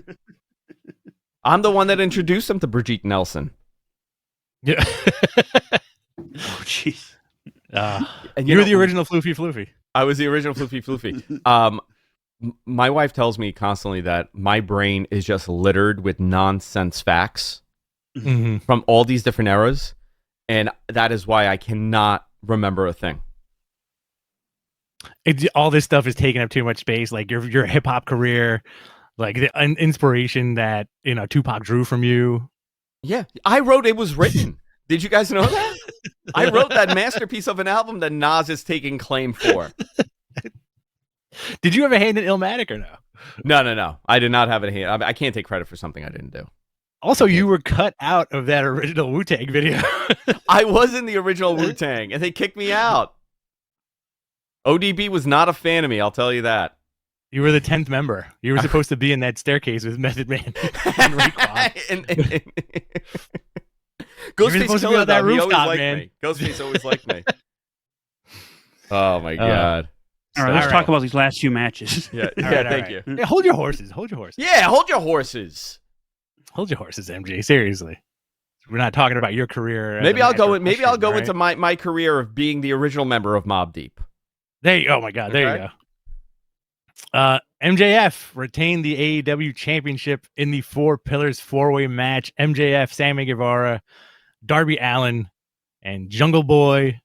I'm the one that introduced him to Brigitte Nelson. Yeah. Oh, jeez. You were the original Floofy Floofy. I was the original Floofy Floofy. My wife tells me constantly that my brain is just littered with nonsense facts from all these different eras. And that is why I cannot remember a thing. All this stuff is taking up too much space. Like your hip hop career, like the inspiration that Tupac drew from you. Yeah, I wrote It Was Written. Did you guys know that? I wrote that masterpiece of an album that Nas is taking claim for. Did you have a hand in Illmatic or no? No. I did not have a hand. I can't take credit for something I didn't do. Also, you were cut out of that original Wu-Tang video. I was in the original Wu-Tang, and they kicked me out. ODB was not a fan of me, I'll tell you that. You were the 10th member. You were supposed to be in that staircase with Method Man and Raekwon. Ghostface Killer, that he always rooftop, liked man. me. Ghostface always liked me. Oh, my God. All right, let's talk about these last few matches. Yeah, thank you. Yeah, hold your horses. Hold your horses. Yeah, hold your horses. Hold your horses, MJ. Seriously. We're not talking about your career. Maybe I'll go into my career of being the original member of Mobb Deep. Oh my God, there you go. MJF retained the AEW championship in the 4 Pillars 4-way match. MJF, Sammy Guevara, Darby Allin, and Jungle Boy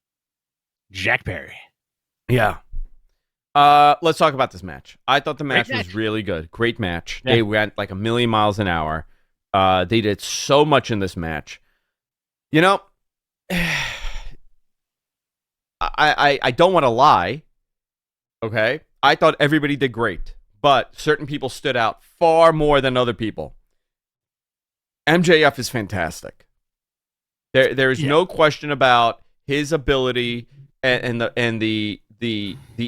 Jack Perry. Yeah. Let's talk about this match. I thought the match was really good. Great match. Yeah. They went like a million miles an hour. They did so much in this match. You know, I don't want to lie. Okay. I thought everybody did great, but certain people stood out far more than other people. MJF is fantastic. There is no question about his ability and the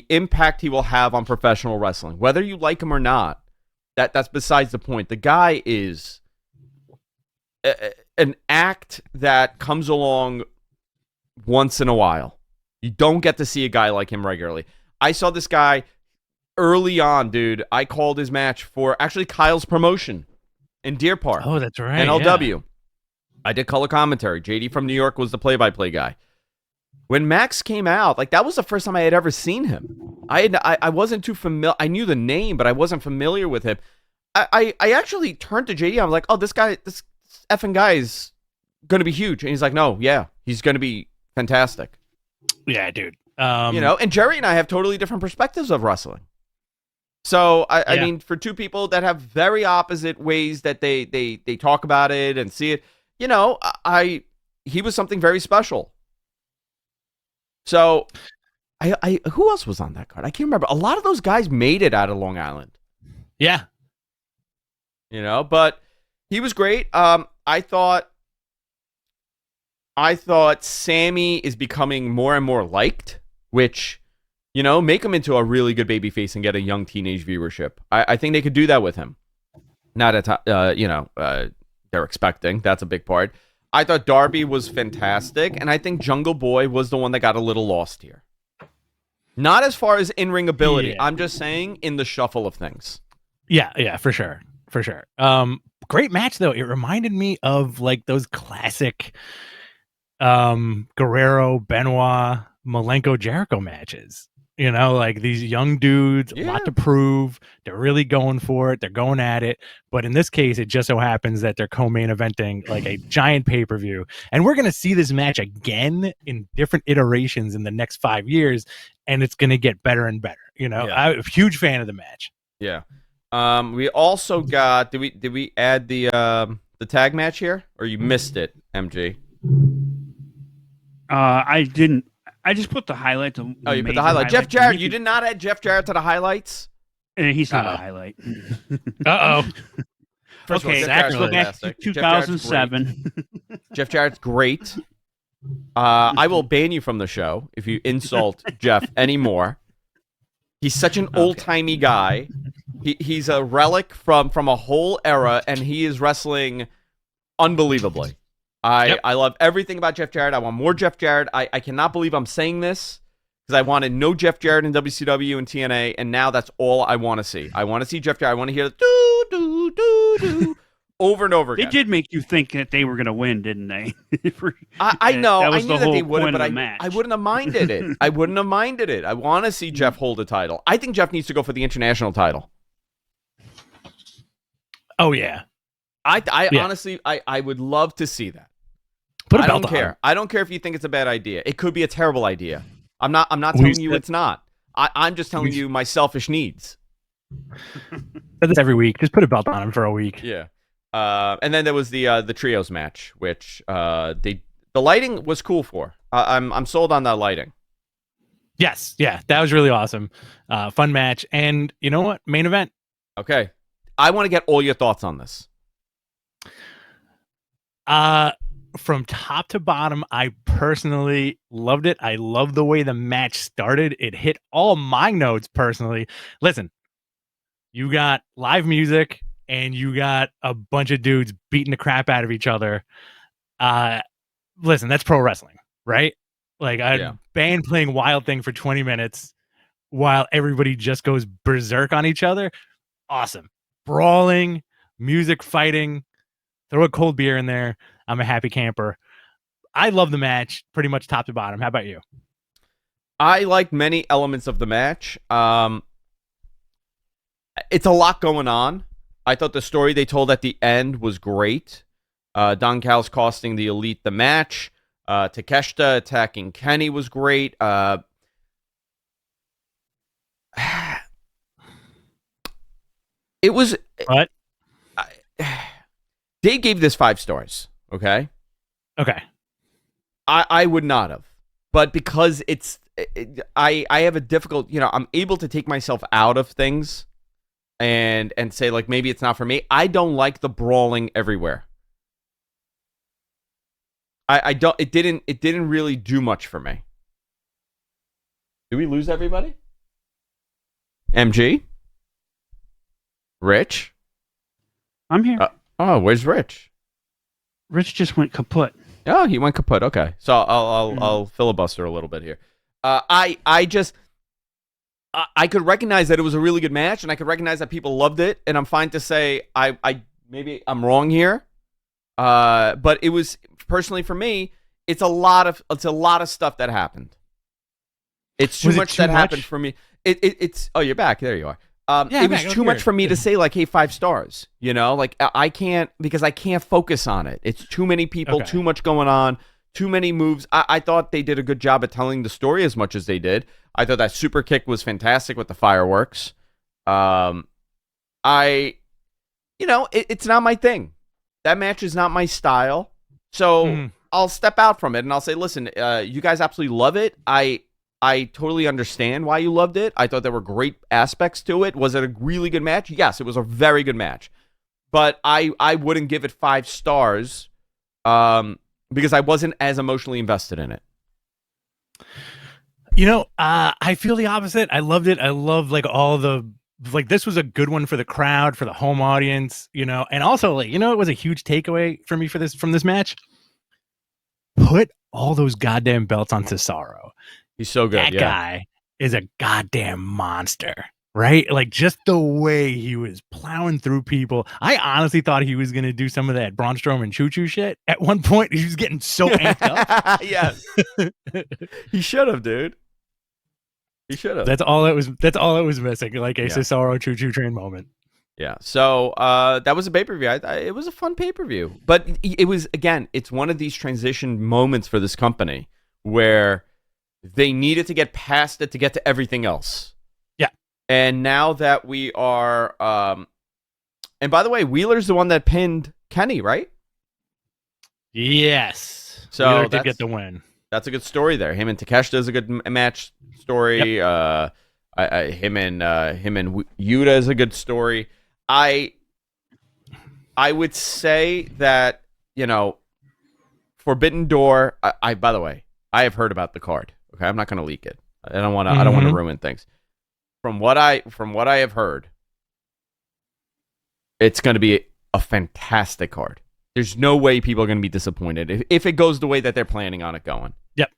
impact he will have on professional wrestling. Whether you like him or not, that's besides the point. The guy is an act that comes along once in a while. You don't get to see a guy like him regularly. I saw this guy early on, dude. I called his match for actually Kyle's promotion in Deer Park. Oh, that's right. NLW. Yeah. I did color commentary. JD from New York was the play-by-play guy. When Max came out, like that was the first time I had ever seen him. I wasn't too familiar. I knew the name, but I wasn't familiar with him. I actually turned to JD. I'm like, oh, this effing guy is going to be huge. And he's like, no, yeah, he's going to be fantastic. Yeah, dude. And Jerry and I have totally different perspectives of wrestling. So, I mean, for two people that have very opposite ways that they talk about it and see it, he was something very special. So, who else was on that card? I can't remember. A lot of those guys made it out of Long Island. Yeah. But he was great. I thought Sammy is becoming more and more liked, which, make him into a really good babyface and get a young teenage viewership. I think they could do that with him. Not at they're expecting. That's a big part. I thought Darby was fantastic, and I think Jungle Boy was the one that got a little lost here. Not as far as in-ring ability. Yeah. I'm just saying in the shuffle of things. Yeah, for sure. For sure. Great match, though. It reminded me of like those classic Guerrero, Benoit, Malenko, Jericho matches. Like these young dudes, a lot to prove. They're really going for it. They're going at it. But in this case, it just so happens that they're co-main eventing like a giant pay-per-view. And we're going to see this match again in different iterations in the next 5 years. And it's going to get better and better. I'm a huge fan of the match. Yeah. We also got, did we add the tag match here? Or you missed it, MG? I didn't. I just put the highlight. You put the highlight. Jeff Jarrett. You did not add Jeff Jarrett to the highlights? He's not a highlight. Uh-oh. Okay, let's go back to 2007. Jeff Jarrett's great. I will ban you from the show if you insult Jeff anymore. He's such an old-timey guy. He's a relic from a whole era, and he is wrestling unbelievably. I love everything about Jeff Jarrett. I want more Jeff Jarrett. I cannot believe I'm saying this because I wanted no Jeff Jarrett in WCW and TNA, and now that's all I want to see. I want to see Jeff Jarrett. I want to hear the do over and over again. They did make you think that they were going to win, didn't they? I know. I knew that they would, but I wouldn't have minded it. I wouldn't have minded it. I want to see Jeff hold a title. I think Jeff needs to go for the international title. Oh, yeah. Honestly, I would love to see that. I don't care. I don't care if you think it's a bad idea. It could be a terrible idea. I'm not telling you it's not. I'm just telling you my selfish needs. That's every week. Just put a belt on him for a week. Yeah. And then there was the trios match, which the lighting was cool for. I'm sold on that lighting. Yes, yeah, that was really awesome. Fun match, and you know what? Main event. Okay, I want to get all your thoughts on this. From top to bottom, I personally loved it. I love the way the match started. It hit all my notes personally. Listen, you got live music and you got a bunch of dudes beating the crap out of each other. Listen, that's pro wrestling, right? Like a band playing Wild Thing for 20 minutes while everybody just goes berserk on each other. Awesome. Brawling, music, fighting. Throw a cold beer in there. I'm a happy camper. I love the match pretty much top to bottom. How about you? I like many elements of the match. It's a lot going on. I thought the story they told at the end was great. Don Callis costing the Elite the match. Takeshita attacking Kenny was great. It was... What? Dave gave this 5 stars. Okay. I would not have, but because I have a difficult, I'm able to take myself out of things and say like maybe it's not for me. I don't like the brawling everywhere. I don't. It didn't really do much for me. Did we lose everybody? MG? Rich? I'm here. Where's Rich? Rich just went kaput. Oh, he went kaput. Okay, so I'll filibuster a little bit here. I could recognize that it was a really good match, and I could recognize that people loved it, and I'm fine to say I maybe I'm wrong here. But it was personally for me, it's a lot of stuff that happened. It's too much that happened for me. It's oh, you're back. There you are. It was too much for me to say like, hey, 5 stars, like I can't, because I can't focus on it. It's too many people, too much going on, too many moves. I thought they did a good job at telling the story as much as they did. I thought that super kick was fantastic with the fireworks. It's not my thing. That match is not my style. So I'll step out from it and I'll say, listen, you guys absolutely love it. I totally understand why you loved it. I thought there were great aspects to it. Was it a really good match? Yes, it was a very good match. But I wouldn't give it 5 stars because I wasn't as emotionally invested in it. I feel the opposite. I loved it. I love all the this was a good one for the crowd, for the home audience, and also it was a huge takeaway for me from this match. Put all those goddamn belts on Cesaro. He's so good. That guy is a goddamn monster, right? Just the way he was plowing through people. I honestly thought he was going to do some of that Braun Strowman choo-choo shit. At one point, he was getting so amped up. Yes. He should have, dude. He should have. That's all it was missing, a Cesaro choo-choo train moment. Yeah. So that was a pay-per-view. It was a fun pay-per-view. But it was, again, it's one of these transition moments for this company where they needed to get past it to get to everything else. Yeah. And now that we are... and by the way, Wheeler's the one that pinned Kenny, right? Yes. So Wheeler did get the win. That's a good story there. Him and Takeshita is a good match story. Yep. Him and Yuta is a good story. I would say that, Forbidden Door... by the way, I have heard about the card. Okay, I'm not going to leak it. I don't want to ruin things. From what I have heard, it's going to be a fantastic card. There's no way people are going to be disappointed if it goes the way that they're planning on it going. Yep.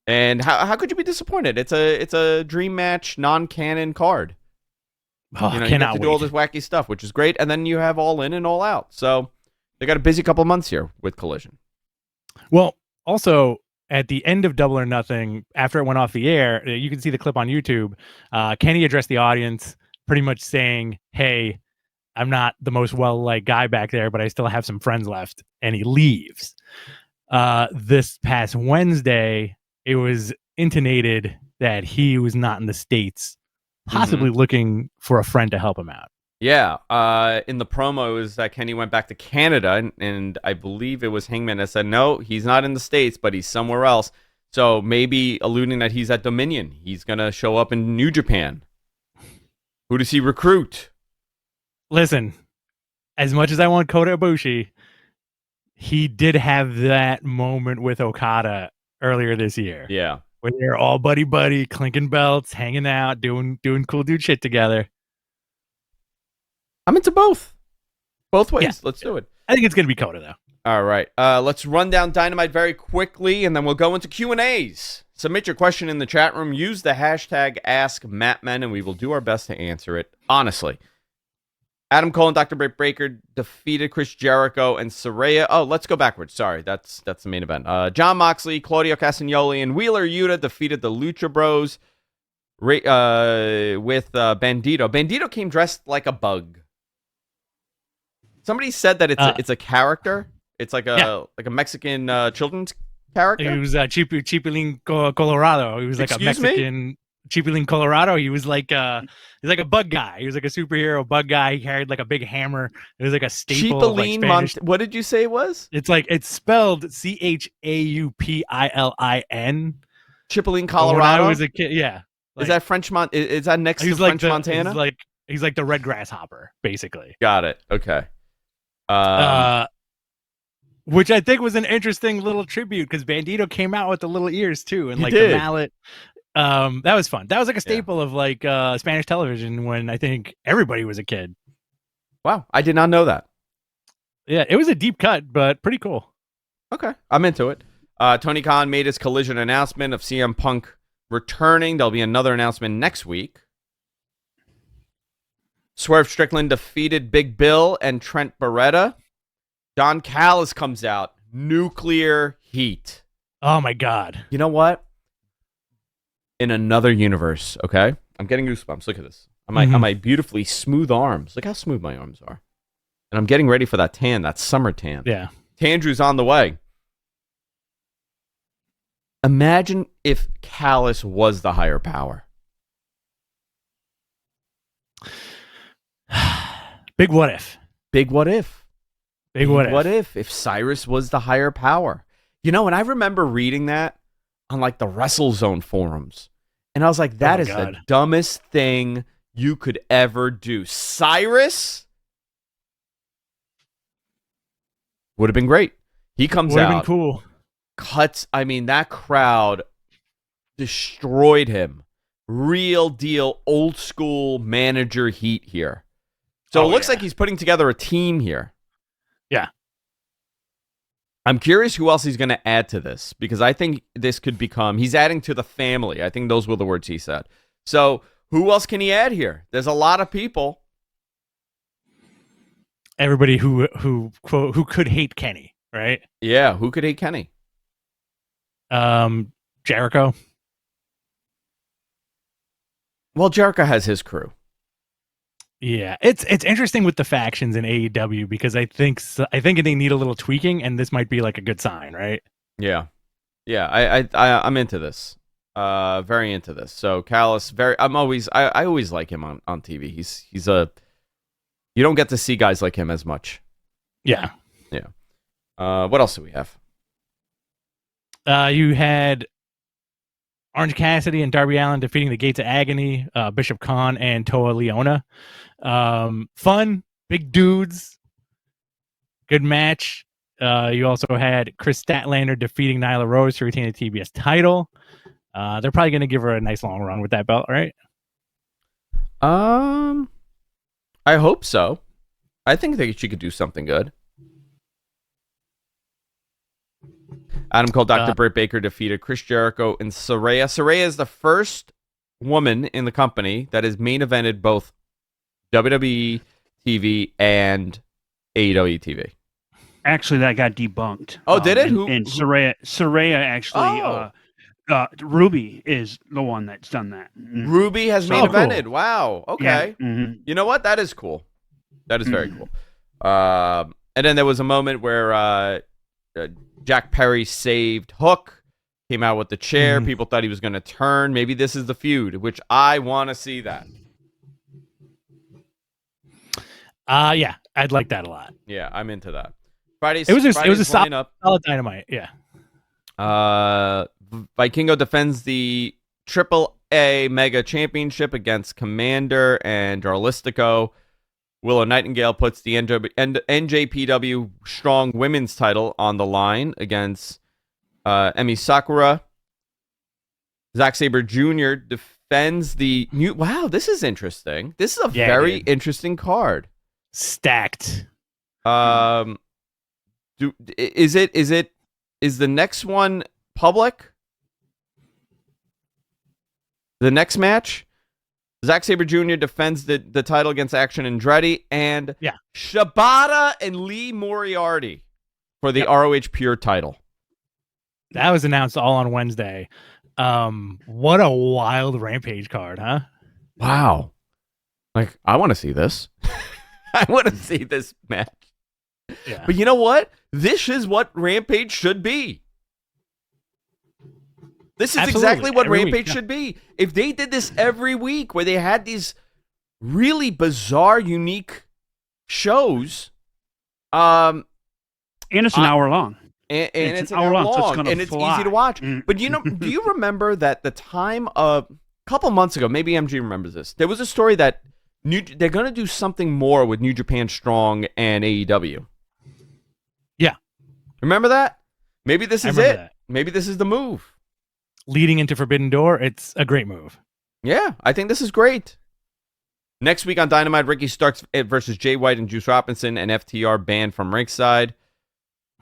And how could you be disappointed? It's a dream match, non-canon card. Oh, you get to do all this wacky stuff, which is great. And then you have All In and All Out. So they got a busy couple months here with Collision. Well, also, at the end of Double or Nothing, after it went off the air, you can see the clip on YouTube. Kenny addressed the audience pretty much saying, hey, I'm not the most well-liked guy back there, but I still have some friends left. And he leaves. This past Wednesday, it was intonated that he was not in the States, possibly looking for a friend to help him out. Yeah. In the promo, is that Kenny went back to Canada, and I believe it was Hangman that said, no, he's not in the States, but he's somewhere else. So maybe alluding that he's at Dominion. He's going to show up in New Japan. Who does he recruit? Listen, as much as I want Kota Ibushi, he did have that moment with Okada earlier this year. Yeah. Where they're all buddy, clinking belts, hanging out, doing cool dude shit together. I'm into both. Both ways. Yeah. Let's do it. I think it's going to be Kota, though. All right. Let's run down Dynamite very quickly, and then we'll go into Q&As. Submit your question in the chat room. Use the hashtag AskMattMen, and we will do our best to answer it honestly. Adam Cole and Dr. Britt Baker defeated Chris Jericho and Saraya. Oh, let's go backwards. Sorry, that's the main event. John Moxley, Claudio Castagnoli, and Wheeler Yuta defeated the Lucha Bros with Bandito. Bandito came dressed like a bug. Somebody said that it's a character. It's like a Mexican children's character. He was Chipilín Colorado. He was like Excuse a Mexican Chipilín Colorado. He was like he's like a bug guy. He was like a superhero bug guy. He carried like a big hammer. It was like a staple of like Spanish. What did you say it was? It's spelled Chaupilin. Chipilín, Colorado. When I was a kid, yeah. Is that French Is that next to French Montana? He's like the red grasshopper, basically. Got it. Okay. Which I think was an interesting little tribute because Bandito came out with the little ears too, and like the mallet. That was fun. That was like a staple of like Spanish television when I think everybody was a kid. Wow, I did not know that. Yeah, it was a deep cut, but pretty cool. Okay, I'm into it. Tony Khan made his Collision announcement of CM Punk returning. There'll be another announcement next week. Swerve Strickland defeated Big Bill and Trent Beretta. Don Callis comes out. Nuclear heat. Oh my God. You know what? In another universe, okay? I'm getting goosebumps. Look at this. On my beautifully smooth arms. Look how smooth my arms are. And I'm getting ready for that tan, that summer tan. Yeah. Tandrew's on the way. Imagine if Callis was the higher power. Big what if. Big what if. Big what if. What if Cyrus was the higher power? You know, and I remember reading that on like the WrestleZone forums. And I was like, that is the dumbest thing you could ever do. Cyrus would have been great. He comes would out. Would have been cool. Cuts. I mean, that crowd destroyed him. Real deal, old school manager heat here. So it looks like he's putting together a team here. Yeah. I'm curious who else he's going to add to this, because I think this could become, he's adding to the family. I think those were the words he said. So who else can he add here? There's a lot of people. Everybody who could hate Kenny, right? Yeah, who could hate Kenny? Jericho. Well, Jericho has his crew. Yeah, it's interesting with the factions in AEW because I think they need a little tweaking, and this might be like a good sign, right? Yeah. I'm into this. Very into this. So Callis, I always like him on TV. He's a, you don't get to see guys like him as much. Yeah. What else do we have? You had Orange Cassidy and Darby Allin defeating the Gates of Agony, Bishop Khan and Toa Leona. Fun, big dudes, good match. You also had Chris Statlander defeating Nyla Rose to retain the TBS title. They're probably going to give her a nice long run with that belt, right? I hope so. I think that she could do something good. Adam Cole, Dr. Britt Baker defeated Chris Jericho and Saraya. Saraya is the first woman in the company that has main evented both WWE TV and AEW TV. Actually, that got debunked. Oh, did it? And Saraya actually, Ruby is the one that's done that. Ruby has main evented. Cool. Wow. Okay. Yeah. Mm-hmm. You know what? That is cool. That is very cool. And then there was a moment where Jack Perry saved Hook, came out with the chair. People thought he was going to turn. Maybe this is the feud, which I want to see that. Yeah, I'd like that a lot. Yeah, I'm into that. Friday's It was a lineup. solid Dynamite. Yeah. Vikingo defends the AAA Mega Championship against Commander and Jarlistico. Willow Nightingale puts the NJPW Strong Women's title on the line against Emi Sakura. Zack Sabre Jr. defends the new. Wow, this is interesting. This is a very interesting card. Stacked. Is the next one public? The next match, Zack Sabre Jr. defends the title against Action Andretti and Shibata and Lee Moriarty for the ROH Pure title. That was announced all on Wednesday. What a wild Rampage card, huh? Wow. Like, I want to see this. I want to see this match. Yeah. But you know what? This is what Rampage should be. This is exactly what Rampage should be. If they did this every week, where they had these really bizarre, unique shows, and it's an hour long, and it's an hour long, so and it's easy to watch. But do you remember that the time of a couple months ago? Maybe MG remembers this. There was a story that they're going to do something more with New Japan Strong and AEW. Yeah, remember that? Maybe this is it. That. Maybe this is the move. Leading into Forbidden Door, it's a great move. Yeah, I think this is great. Next week on Dynamite, Ricky Starks versus Jay White and Juice Robinson, and FTR banned from ringside.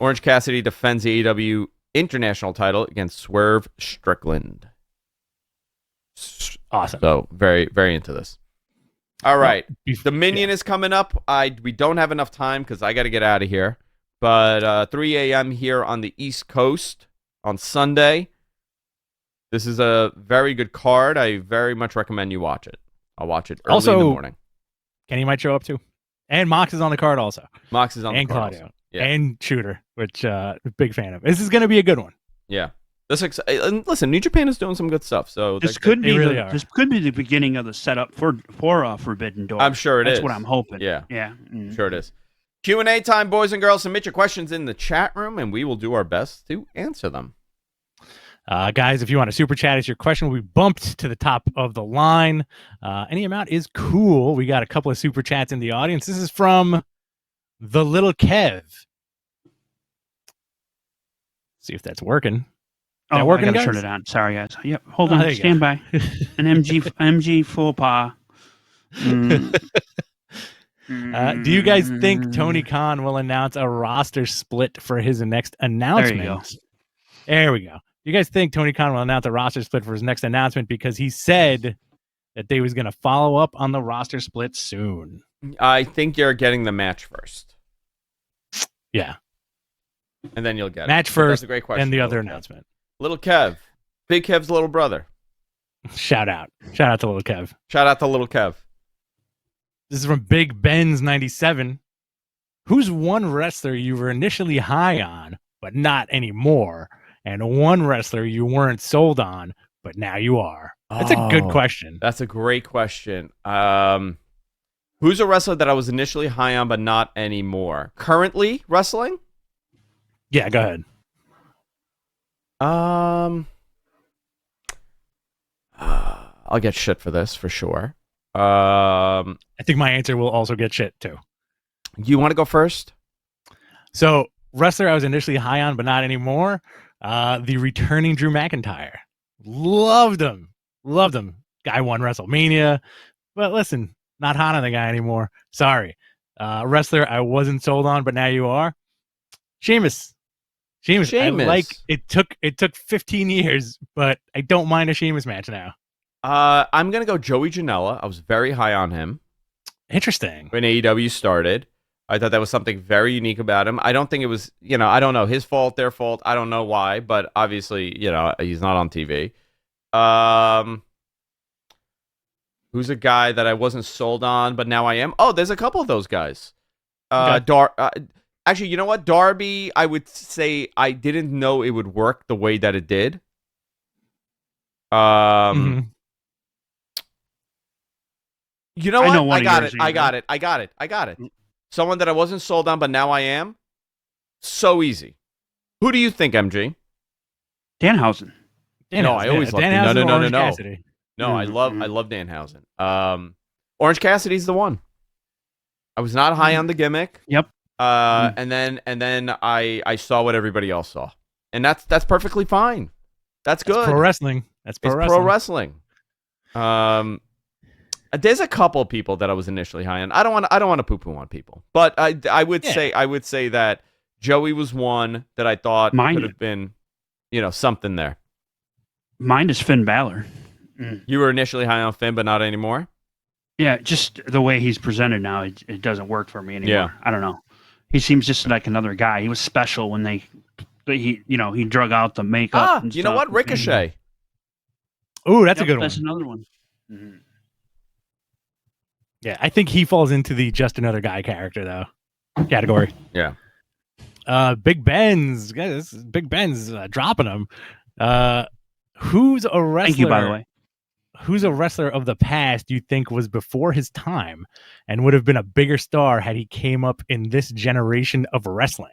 Orange Cassidy defends the AEW International title against Swerve Strickland. Awesome. So very, very into this. All right, Dominion is coming up. We don't have enough time because I got to get out of here. But 3 a.m. here on the East Coast on Sunday. This is a very good card. I very much recommend you watch it. I'll watch it early in the morning. Kenny might show up too. And Mox is on the card also. Mox is on the card. And Claudio. Yeah. And Shooter, which big fan of. This is going to be a good one. Yeah. Listen, New Japan is doing some good stuff. So this could be the beginning of the setup for Forbidden Door. I'm sure it is. That's what I'm hoping. Yeah. Yeah. Sure it is. Q&A time, boys and girls. Submit your questions in the chat room, and we will do our best to answer them. Guys, if you want to super chat, your question will be bumped to the top of the line. Any amount is cool. We got a couple of super chats in the audience. This is from the Little Kev. See if that's working. I gotta turn it on. Sorry, guys. Yep. Hold on. Stand by. An MG faux pas. Do you guys think Tony Khan will announce a roster split for his next announcement? There we go. You guys think Tony Khan will announce a roster split for his next announcement because he said that they was going to follow up on the roster split soon? I think you're getting the match first. Yeah. And then you'll get match it. First, that's a great question. And the other announcement. Little Kev. Big Kev's little brother. Shout out. Shout out to Little Kev. Shout out to Little Kev. This is from Big Ben's 97. Who's one wrestler you were initially high on, but not anymore? And one wrestler you weren't sold on, but now you are? That's a good question. That's a great question. Who's a wrestler that I was initially high on, but not anymore? Currently wrestling? Yeah, go ahead. I'll get shit for this, for sure. I think my answer will also get shit, too. You want to go first? So, wrestler I was initially high on, but not anymore. The returning Drew McIntyre. Loved him. Guy won WrestleMania. But listen, not hot on the guy anymore. Sorry. Wrestler I wasn't sold on, but now you are. Sheamus. I like it took 15 years, but I don't mind a Sheamus match now. I'm gonna go Joey Janela. I was very high on him. Interesting. When AEW started. I thought that was something very unique about him. I don't think it was, I don't know, his fault, their fault. I don't know why, but obviously, he's not on TV. Who's a guy that I wasn't sold on, but now I am? Oh, there's a couple of those guys. Actually, you know what? Darby, I would say I didn't know it would work the way that it did. You know what? I got it. Someone that I wasn't sold on, but now I am. So easy. Who do you think, MG? Danhausen. No, I always love Danhausen. No. Cassidy. No, I love Danhausen. Orange Cassidy's the one. I was not high on the gimmick. Yep. And then I saw what everybody else saw, and that's perfectly fine. That's good. Pro wrestling. That's pro wrestling. There's a couple of people that I was initially high on. I don't want to poo-poo on people, but I would say that Joey was one that I thought could have been, something there. Mine is Finn Balor. You were initially high on Finn, but not anymore. Yeah, just the way he's presented now, it doesn't work for me anymore. Yeah. I don't know. He seems just like another guy. He was special when he drug out the makeup. And you know what? Ricochet. Oh, that's a good one. That's another one. Mm-hmm. Yeah, I think he falls into the just another guy character though category. Yeah. Big Ben's, guys. Big Ben's dropping him. Who's a wrestler? Thank you, by the way. Who's a wrestler of the past you think was before his time and would have been a bigger star had he came up in this generation of wrestling?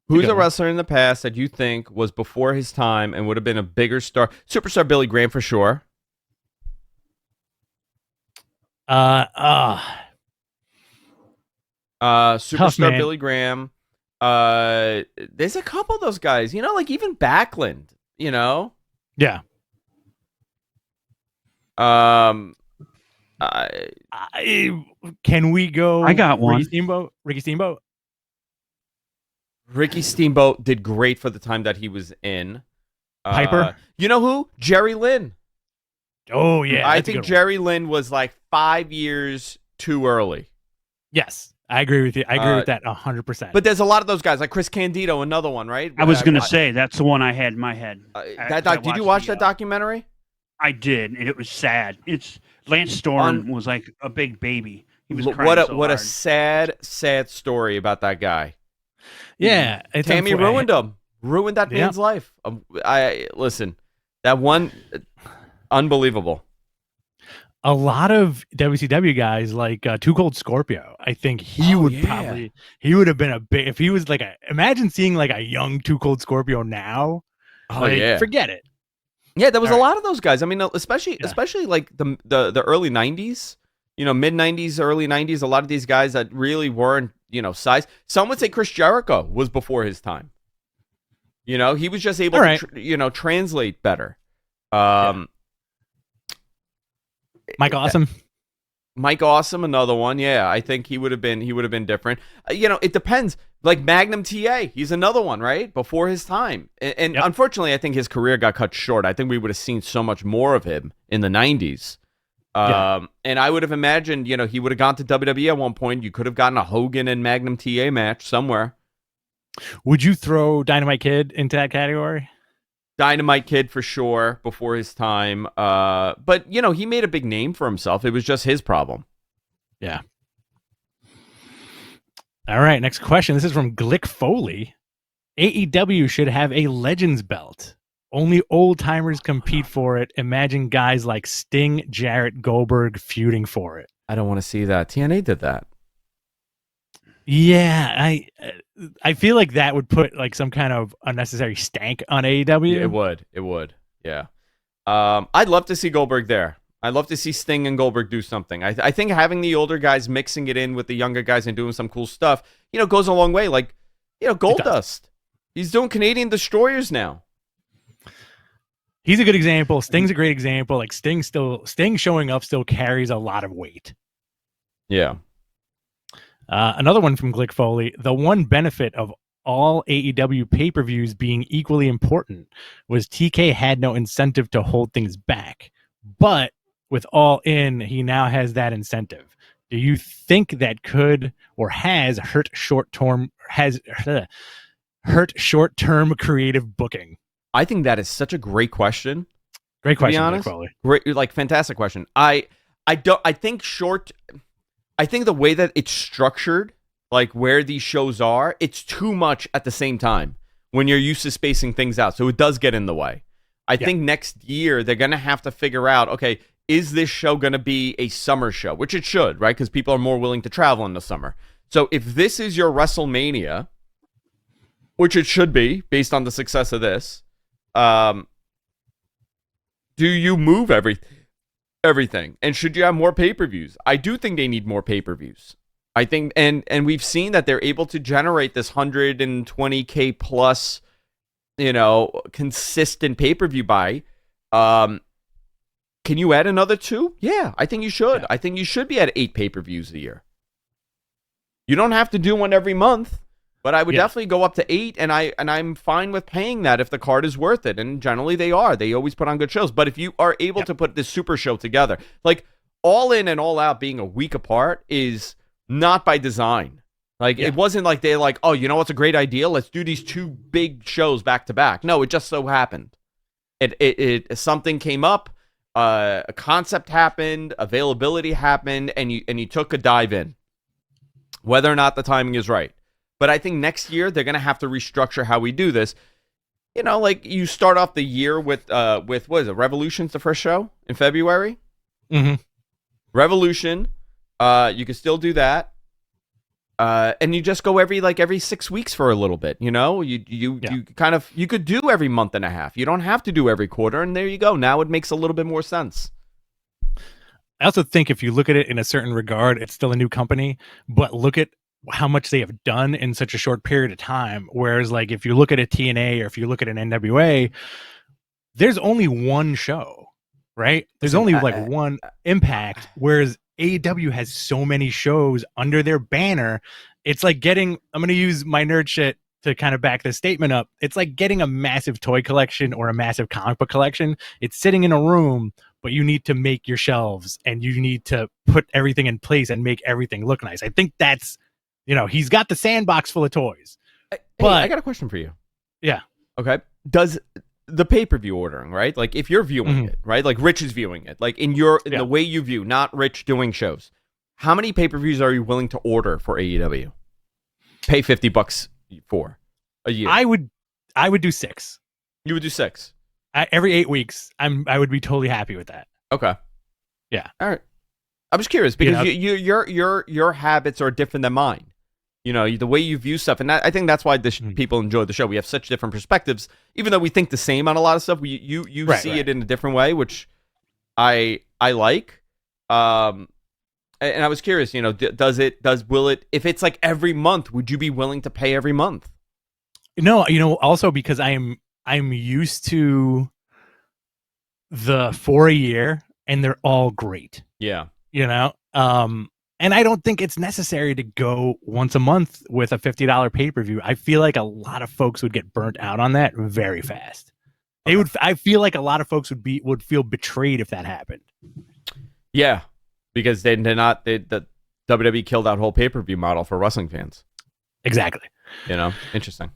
Who's a wrestler in the past that you think was before his time and would have been a bigger star? Superstar Billy Graham for sure. Superstar Billy Graham. There's a couple of those guys, like even Backlund, Yeah. Can we go? I got one. Ricky Steamboat. Ricky Steamboat did great for the time that he was in. Piper. You know who? Jerry Lynn. Oh yeah, I think Jerry Lynn was like 5 years too early. Yes, I agree with you. I agree with that 100%. But there's a lot of those guys, like Chris Candido, another one, right? I was going to say that's the one I had in my head. Did you watch that documentary? I did, and it was sad. Lance Storm was like a big baby. He was crying what a sad story about that guy. Yeah, Tammy ruined him. Ruined that man's life. Listen, that one, unbelievable. A lot of WCW guys like Too Cold Scorpio. I think he would have been a big, if he was like imagine seeing like a young Too Cold Scorpio now. Forget it. Yeah, there was a lot of those guys. I mean, especially like the early 90s, mid 90s, early 90s, a lot of these guys that really weren't, size. Some would say Chris Jericho was before his time. He was just able to, translate better. Mike Awesome. Mike Awesome, another one. Yeah, I think he would have been different. It depends. Like Magnum TA, he's another one, right? Before his time. And unfortunately, I think his career got cut short. I think we would have seen so much more of him in the 90s. And I would have imagined, he would have gone to WWE at one point. You could have gotten a Hogan and Magnum TA match somewhere. Would you throw Dynamite Kid into that category? Dynamite Kid for sure, before his time. But, he made a big name for himself. It was just his problem. Yeah. All right, next question. This is from Glick Foley. AEW should have a Legends belt. Only old-timers compete for it. Imagine guys like Sting, Jarrett, Goldberg feuding for it. I don't want to see that. TNA did that. Yeah, I feel like that would put like some kind of unnecessary stank on AEW. Yeah, it would. Yeah. I'd love to see Goldberg there. I'd love to see Sting and Goldberg do something. I think having the older guys mixing it in with the younger guys and doing some cool stuff, goes a long way. Like, Goldust. He's doing Canadian Destroyers now. He's a good example. Sting's a great example. Like Sting showing up still carries a lot of weight. Yeah. Another one from Glick Foley. The one benefit of all AEW pay-per-views being equally important was TK had no incentive to hold things back. But with All In, he now has that incentive. Do you think that could or has hurt short-term creative booking? I think that is such a great question. Great question, to be honest. Great, fantastic question. I think the way that it's structured, like where these shows are, it's too much at the same time when you're used to spacing things out. So it does get in the way. I think next year they're going to have to figure out, okay, is this show going to be a summer show? Which it should, right? Because people are more willing to travel in the summer. So if this is your WrestleMania, which it should be based on the success of this, do you move everything? And should you have more pay-per-views? I do think they need more pay-per-views. I think, and we've seen that they're able to generate this 120K plus, consistent pay-per-view buy. Can you add another 2? Yeah, I think you should. Yeah. I think you should be at 8 pay-per-views a year. You don't have to do one every month, but I would definitely go up to 8, and I'm fine with paying that if the card is worth it. And generally they are. They always put on good shows. But if you are able to put this super show together, like All In and All Out being a week apart is not by design. Like it wasn't like they're like, oh, you know what's a great idea? Let's do these 2 big shows back to back. No, it just so happened. It something came up, a concept happened, availability happened, and you took a dive in. Whether or not the timing is right. But I think next year they're going to have to restructure how we do this. Like you start off the year with what is it? Revolution's the first show in February. Mm-hmm. Revolution. You can still do that. And you just go every 6 weeks for a little bit. You could do every month and a half. You don't have to do every quarter. And there you go. Now it makes a little bit more sense. I also think if you look at it in a certain regard, it's still a new company, but look at how much they have done in such a short period of time. Whereas like if you look at a TNA or if you look at an NWA, there's only one show, right? There's only like one Impact, whereas AEW has so many shows under their banner. It's like I'm going to use my nerd shit to kind of back this statement up. It's like getting a massive toy collection or a massive comic book collection. It's sitting in a room, but you need to make your shelves and you need to put everything in place and make everything look nice. I think that's, he's got the sandbox full of toys. But I got a question for you. Yeah. Okay. Does the pay-per-view ordering, right? Like if you're viewing it, right? Like Rich is viewing it, like in the way you view, not Rich doing shows. How many pay-per-views are you willing to order for AEW? Pay $50 for a year. I would do 6. You would do 6. Every 8 weeks, I would be totally happy with that. Okay. Yeah. All right. I'm just curious because your habits are different than mine. The way you view stuff, and I think that's why people enjoy the show. We have such different perspectives, even though we think the same on a lot of stuff. You see it in a different way, which I like. And I was curious, will it? If it's like every month, would you be willing to pay every month? No, also because I'm used to the 4 a year and they're all great. Yeah. And I don't think it's necessary to go once a month with a $50 pay-per-view. I feel like a lot of folks would get burnt out on that very fast. I feel like a lot of folks would feel betrayed if that happened. Yeah. Because the WWE killed that whole pay-per-view model for wrestling fans. Exactly. Interesting.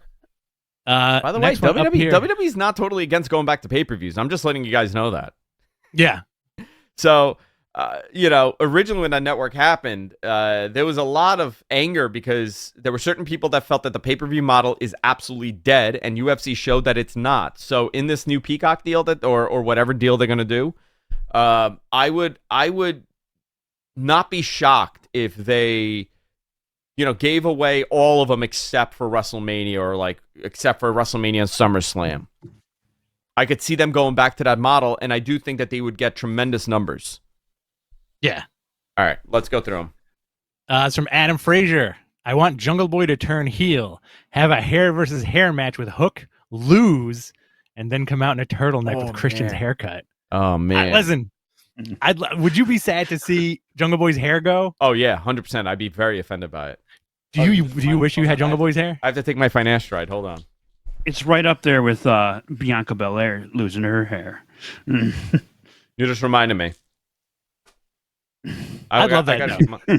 By the way, WWE is not totally against going back to pay-per-views. I'm just letting you guys know that. Yeah. So, originally when that network happened, there was a lot of anger because there were certain people that felt that the pay-per-view model is absolutely dead, and UFC showed that it's not. So, in this new Peacock deal or whatever deal they're going to do, I would not be shocked if they gave away all of them except for WrestleMania or except for WrestleMania and SummerSlam. I could see them going back to that model, and I do think that they would get tremendous numbers. Yeah. All right, let's go through them. It's from Adam Frazier. I want Jungle Boy to turn heel, have a hair versus hair match with Hook, lose, and then come out in a turtleneck with Christian's haircut. Oh, man. Listen, would you be sad to see Jungle Boy's hair go? Oh, yeah, 100%. I'd be very offended by it. Do you wish you had Jungle Boy's hair? I have to take my financial ride. Hold on. It's right up there with Bianca Belair losing her hair. You just reminded me. I'd love that.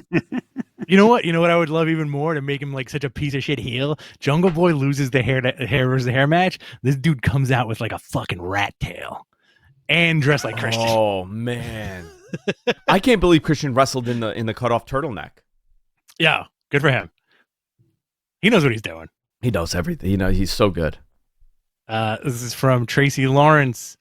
You know what I would love even more to make him like such a piece of shit heel? Jungle Boy loses the hair versus the hair match. This dude comes out with like a fucking rat tail and dressed like Christian. Oh man. I can't believe Christian wrestled in the cutoff turtleneck. Yeah, good for him. He knows what he's doing. He knows everything. He's so good. This is from Tracy Lawrence.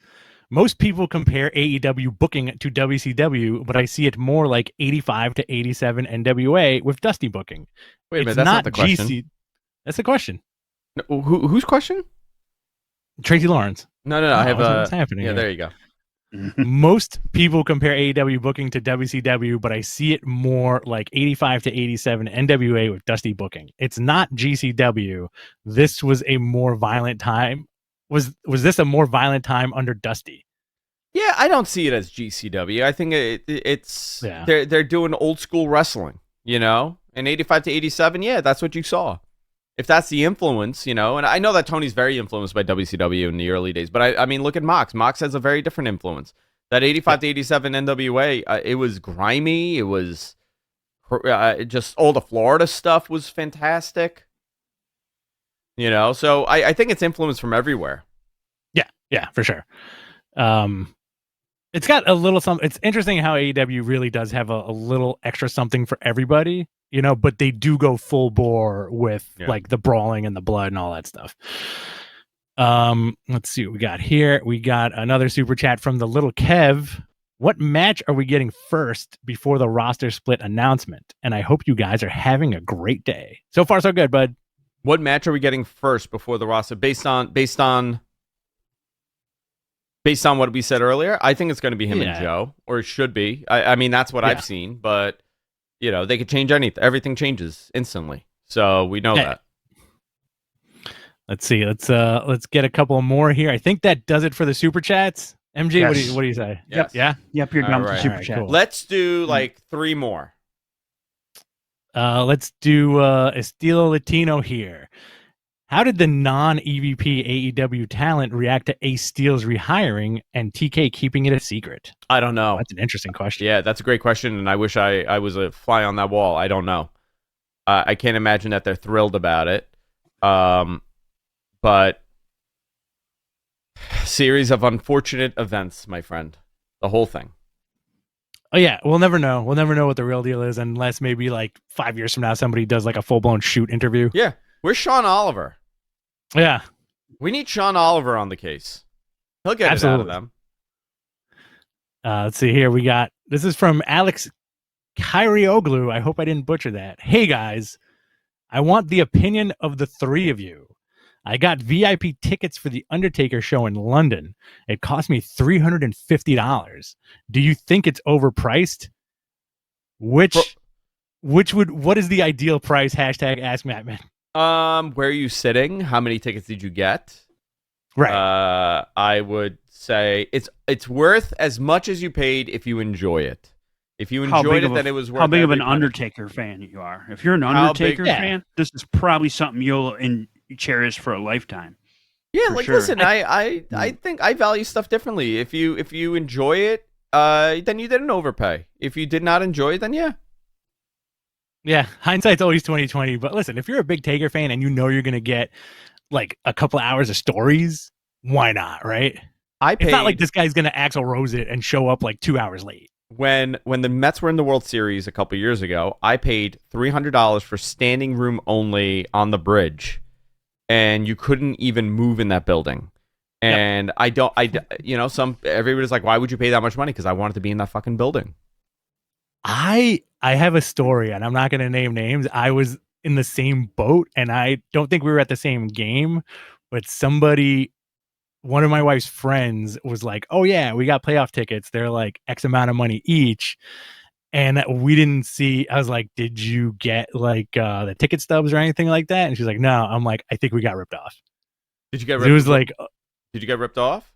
Most people compare AEW booking to WCW, but I see it more like 85 to 87 NWA with Dusty booking. Wait a minute, that's not the question. That's the question. No, whose question? Tracy Lawrence. No. I have what's happening. Yeah, here? there you go. Most people compare AEW booking to WCW, but I see it more like 85 to 87 NWA with Dusty booking. It's not GCW. This was a more violent time. Was this a more violent time under Dusty? Yeah, I don't see it as GCW. I think it's they're doing old school wrestling, and 85 to 87, yeah, that's what you saw. If that's the influence, and I know that Tony's very influenced by WCW in the early days, but I mean, look at Mox. Mox has a very different influence. That 85 to 87 NWA, it was grimy. It was just all the Florida stuff was fantastic. So I think it's influence from everywhere. Yeah, for sure. It's got a little something. It's interesting how AEW really does have a little extra something for everybody, but they do go full bore with like the brawling and the blood and all that stuff. Let's see what we got here. We got another super chat from the little Kev. What match are we getting first before the roster split announcement? And I hope you guys are having a great day. So far, so good, bud. What match are we getting first before the roster? Based on what we said earlier, I think it's going to be him and Joe, or it should be. I mean, that's what I've seen, but they could change anything. Everything changes instantly, so we know that. Let's see. Let's get a couple more here. I think that does it for the super chats. MG, yes. What do you say? Yes. Yep. You're done with the super chat. Cool. Let's do like 3 more. Let's do Estilo Latino here. How did the non-EVP AEW talent react to Ace Steel's rehiring and TK keeping it a secret? I don't know. That's an interesting question. Yeah, that's a great question, and I wish I was a fly on that wall. I don't know. I can't imagine that they're thrilled about it. But series of unfortunate events, my friend. The whole thing. Oh yeah, we'll never know. We'll never know what the real deal is unless maybe like 5 years from now somebody does like a full-blown shoot interview. Yeah. Where's Sean Oliver? Yeah. We need Sean Oliver on the case. He'll get it out of them. Let's see here. We got, this is from Alex Kyrioglu. I hope I didn't butcher that. Hey guys, I want the opinion of the 3 of you. I got VIP tickets for the Undertaker show in London. It cost me $350. Do you think it's overpriced? What is the ideal price? Hashtag Ask Mattman. Where are you sitting? How many tickets did you get? Right. I would say it's worth as much as you paid if you enjoy it. If you enjoyed it, then it was worth. How big of an Undertaker fan you are? If you're an Undertaker fan, this is probably something you'll cherish for a lifetime. Yeah, like sure. Listen, I think I value stuff differently. If you enjoy it, then you didn't overpay. If you did not enjoy it, then yeah. Yeah, hindsight's always 20/20. But listen, if you're a big Taker fan and you know you're gonna get like a couple hours of stories, why not, right? It's not like this guy's gonna Axl Rose it and show up like 2 hours late. When the Mets were in the World Series a couple years ago, I paid $300 for standing room only on the bridge, and you couldn't even move in that building. And yep. Everybody's like, why would you pay that much money? Because I wanted to be in that fucking building. I have a story, and I'm not going to name names. I was in the same boat, and I don't think we were at the same game, but one of my wife's friends was like, oh yeah, we got playoff tickets. They're like X amount of money each. And we didn't see, I was like, did you get like the ticket stubs or anything like that? And she's like, no. I'm like, I think we got ripped off. Did you get ripped off? Did you get ripped off?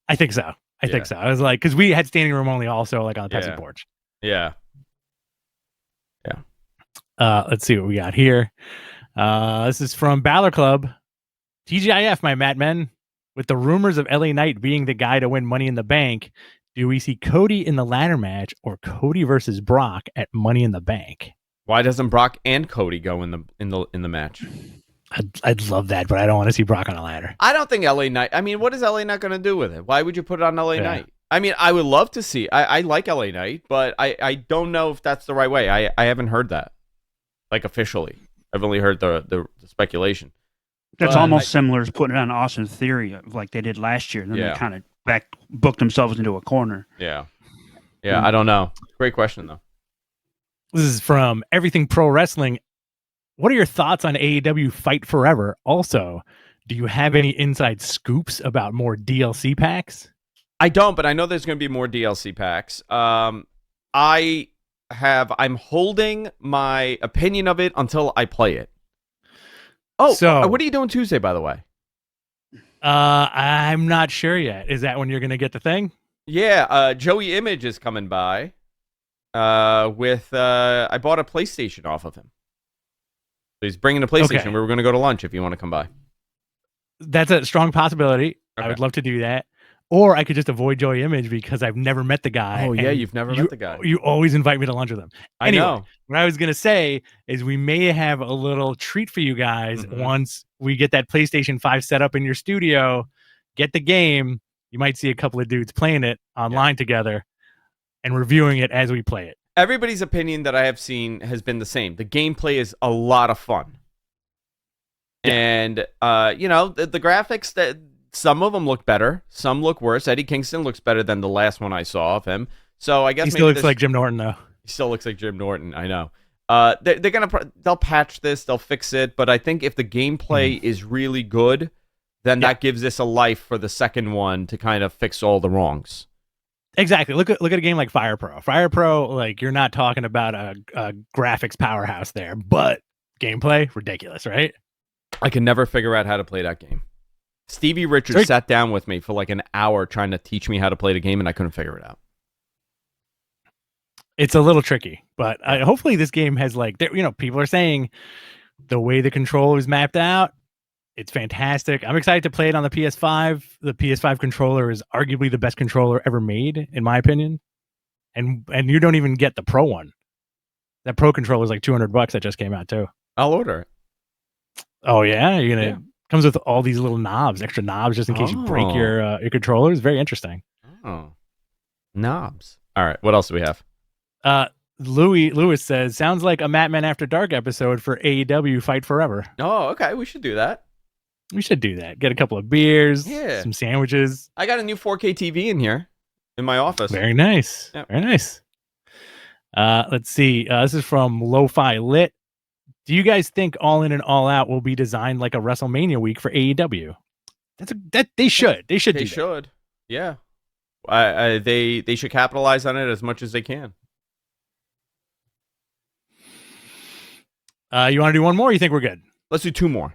I think so. I think so. I was like, because we had standing room only also like on the Pepsi porch. Yeah. Let's see what we got here. This is from Balor Club. TGIF, my Matt Men. With the rumors of LA Knight being the guy to win Money in the Bank, do we see Cody in the ladder match or Cody versus Brock at Money in the Bank? Why doesn't Brock and Cody go in the match? I'd love that, but I don't want to see Brock on a ladder. I don't think LA Knight. I mean, what is LA Knight going to do with it? Why would you put it on LA Knight? I mean, I would love to see. I like LA Knight, but I don't know if that's the right way. I haven't heard that, like officially. I've only heard the speculation. That's almost similar to putting it on Austin Theory, like they did last year. And then they kind of booked themselves into a corner. Yeah. I don't know. Great question though. This is from Everything Pro Wrestling. What are your thoughts on AEW Fight Forever? Also, do you have any inside scoops about more DLC packs? I don't, but I know there's going to be more DLC packs. I'm holding my opinion of it until I play it. Oh, so what are you doing Tuesday, by the way? I'm not sure yet. Is that when you're going to get the thing? Yeah, Joey Image is coming by. I bought a PlayStation off of him. So he's bringing a PlayStation. Okay. We were going to go to lunch if you want to come by. That's a strong possibility. Okay. I would love to do that. Or I could just avoid Joey Image because I've never met the guy. Oh, yeah, you've never met the guy. You always invite me to lunch with him. Anyway, I know. What I was going to say is we may have a little treat for you guys once we get that PlayStation 5 set up in your studio, get the game. You might see a couple of dudes playing it online together and reviewing it as we play it. Everybody's opinion that I have seen has been the same. The gameplay is a lot of fun. Yeah. And, the graphics, that some of them look better. Some look worse. Eddie Kingston looks better than the last one I saw of him. So I guess he still looks like Jim Norton, though. He still looks like Jim Norton. I know. They'll patch this. They'll fix it. But I think if the gameplay is really good, then that gives this a life for the second one to kind of fix all the wrongs. Exactly. Look at a game like Fire Pro. Fire Pro, like, you're not talking about a graphics powerhouse there, but gameplay, ridiculous, right? I can never figure out how to play that game. Stevie Richards sat down with me for like an hour trying to teach me how to play the game, and I couldn't figure it out. It's a little tricky, but hopefully this game has people are saying the way the control is mapped out, it's fantastic. I'm excited to play it on the PS5. The PS5 controller is arguably the best controller ever made, in my opinion. And you don't even get the Pro one. That Pro controller is like $200 that just came out too. I'll order it. Oh yeah, you're gonna comes with all these little knobs, extra knobs, just in case you break your controller. It's very interesting. Oh, knobs. All right, what else do we have? Lewis says, sounds like a Madman After Dark episode for AEW Fight Forever. Oh, okay, we should do that. We should do that. Get a couple of beers, some sandwiches. I got a new 4K TV in here in my office. Very nice. Yep. Very nice. Let's see. This is from Lo-Fi Lit. Do you guys think All In and All Out will be designed like a WrestleMania week for AEW? They should. They should. Yeah. They should capitalize on it as much as they can. You want to do one more? Or you think we're good? Let's do two more.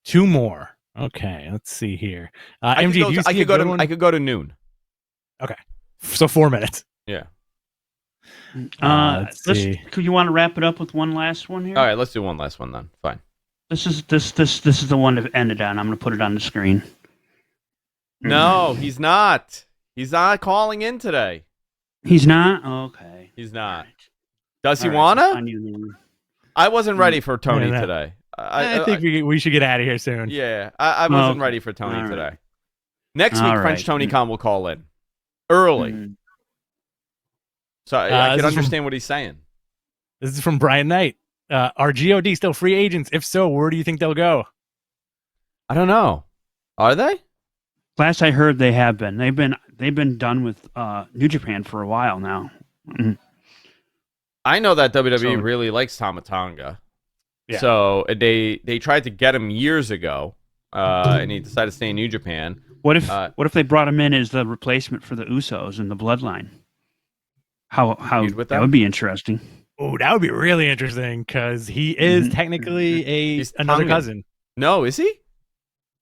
Two more. Okay. Let's see here. I could go to noon. Okay. So 4 minutes. Yeah. You want to wrap it up with one last one here? All right, let's do one last one then. Fine. This is the one to end it on. I'm going to put it on the screen. No, he's not. He's not calling in today. He's not? Okay. He's not. Right. Does he wanna? I wasn't ready for Tony today. I think we should get out of here soon. Yeah, I wasn't ready for Tony today. Next week, French Tony Khan will call in early. So I can understand what he's saying. This is from Brian Knight. Are GOD still free agents? If so, where do you think they'll go? I don't know. Are they? Last I heard, they have been. They've been done with New Japan for a while now. Mm-hmm. I know that WWE really likes Tama Tonga. Yeah. So they tried to get him years ago, and he decided to stay in New Japan. What if they brought him in as the replacement for the Usos in the Bloodline? How that would be interesting. Oh, that would be really interesting because he is technically another cousin. No, is he?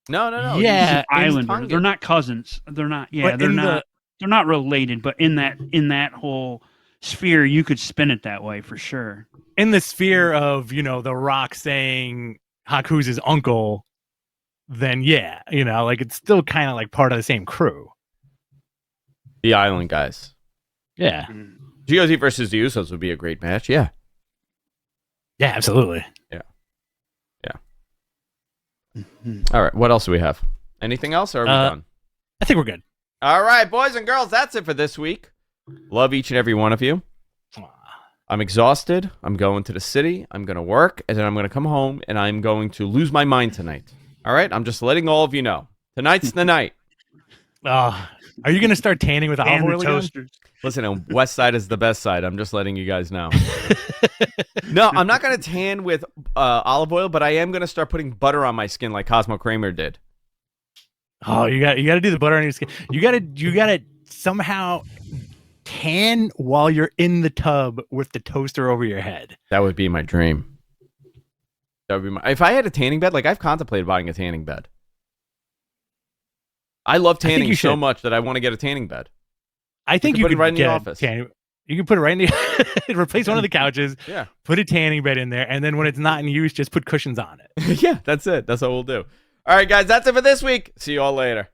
No. Yeah, Islander. They're not cousins. They're not. Yeah, they're not. They're not related. But in that whole sphere, you could spin it that way for sure. In the sphere of The Rock saying Haku's his uncle, then it's still kind of like part of the same crew. The Island guys. Yeah. GOD versus the Usos would be a great match. Yeah. Yeah, absolutely. Yeah. All right. What else do we have? Anything else, or are we done? I think we're good. All right, boys and girls, that's it for this week. Love each and every one of you. I'm exhausted. I'm going to the city. I'm going to work, and then I'm going to come home, and I'm going to lose my mind tonight. All right? I'm just letting all of you know. Tonight's the night. Are you going to start tanning with olive oil again? Listen, West Side is the best side. I'm just letting you guys know. No, I'm not going to tan with olive oil, but I am going to start putting butter on my skin like Cosmo Kramer did. Oh, you got to do the butter on your skin. You got to somehow tan while you're in the tub with the toaster over your head. That would be my dream. That would be if I had a tanning bed, like I've contemplated buying a tanning bed. I love tanning so much that I want to get a tanning bed. I think you could right in the office. You can put it right in the replace one of the couches. Yeah. Put a tanning bed in there, and then when it's not in use, just put cushions on it. Yeah, that's it. That's what we'll do. All right, guys, that's it for this week. See you all later.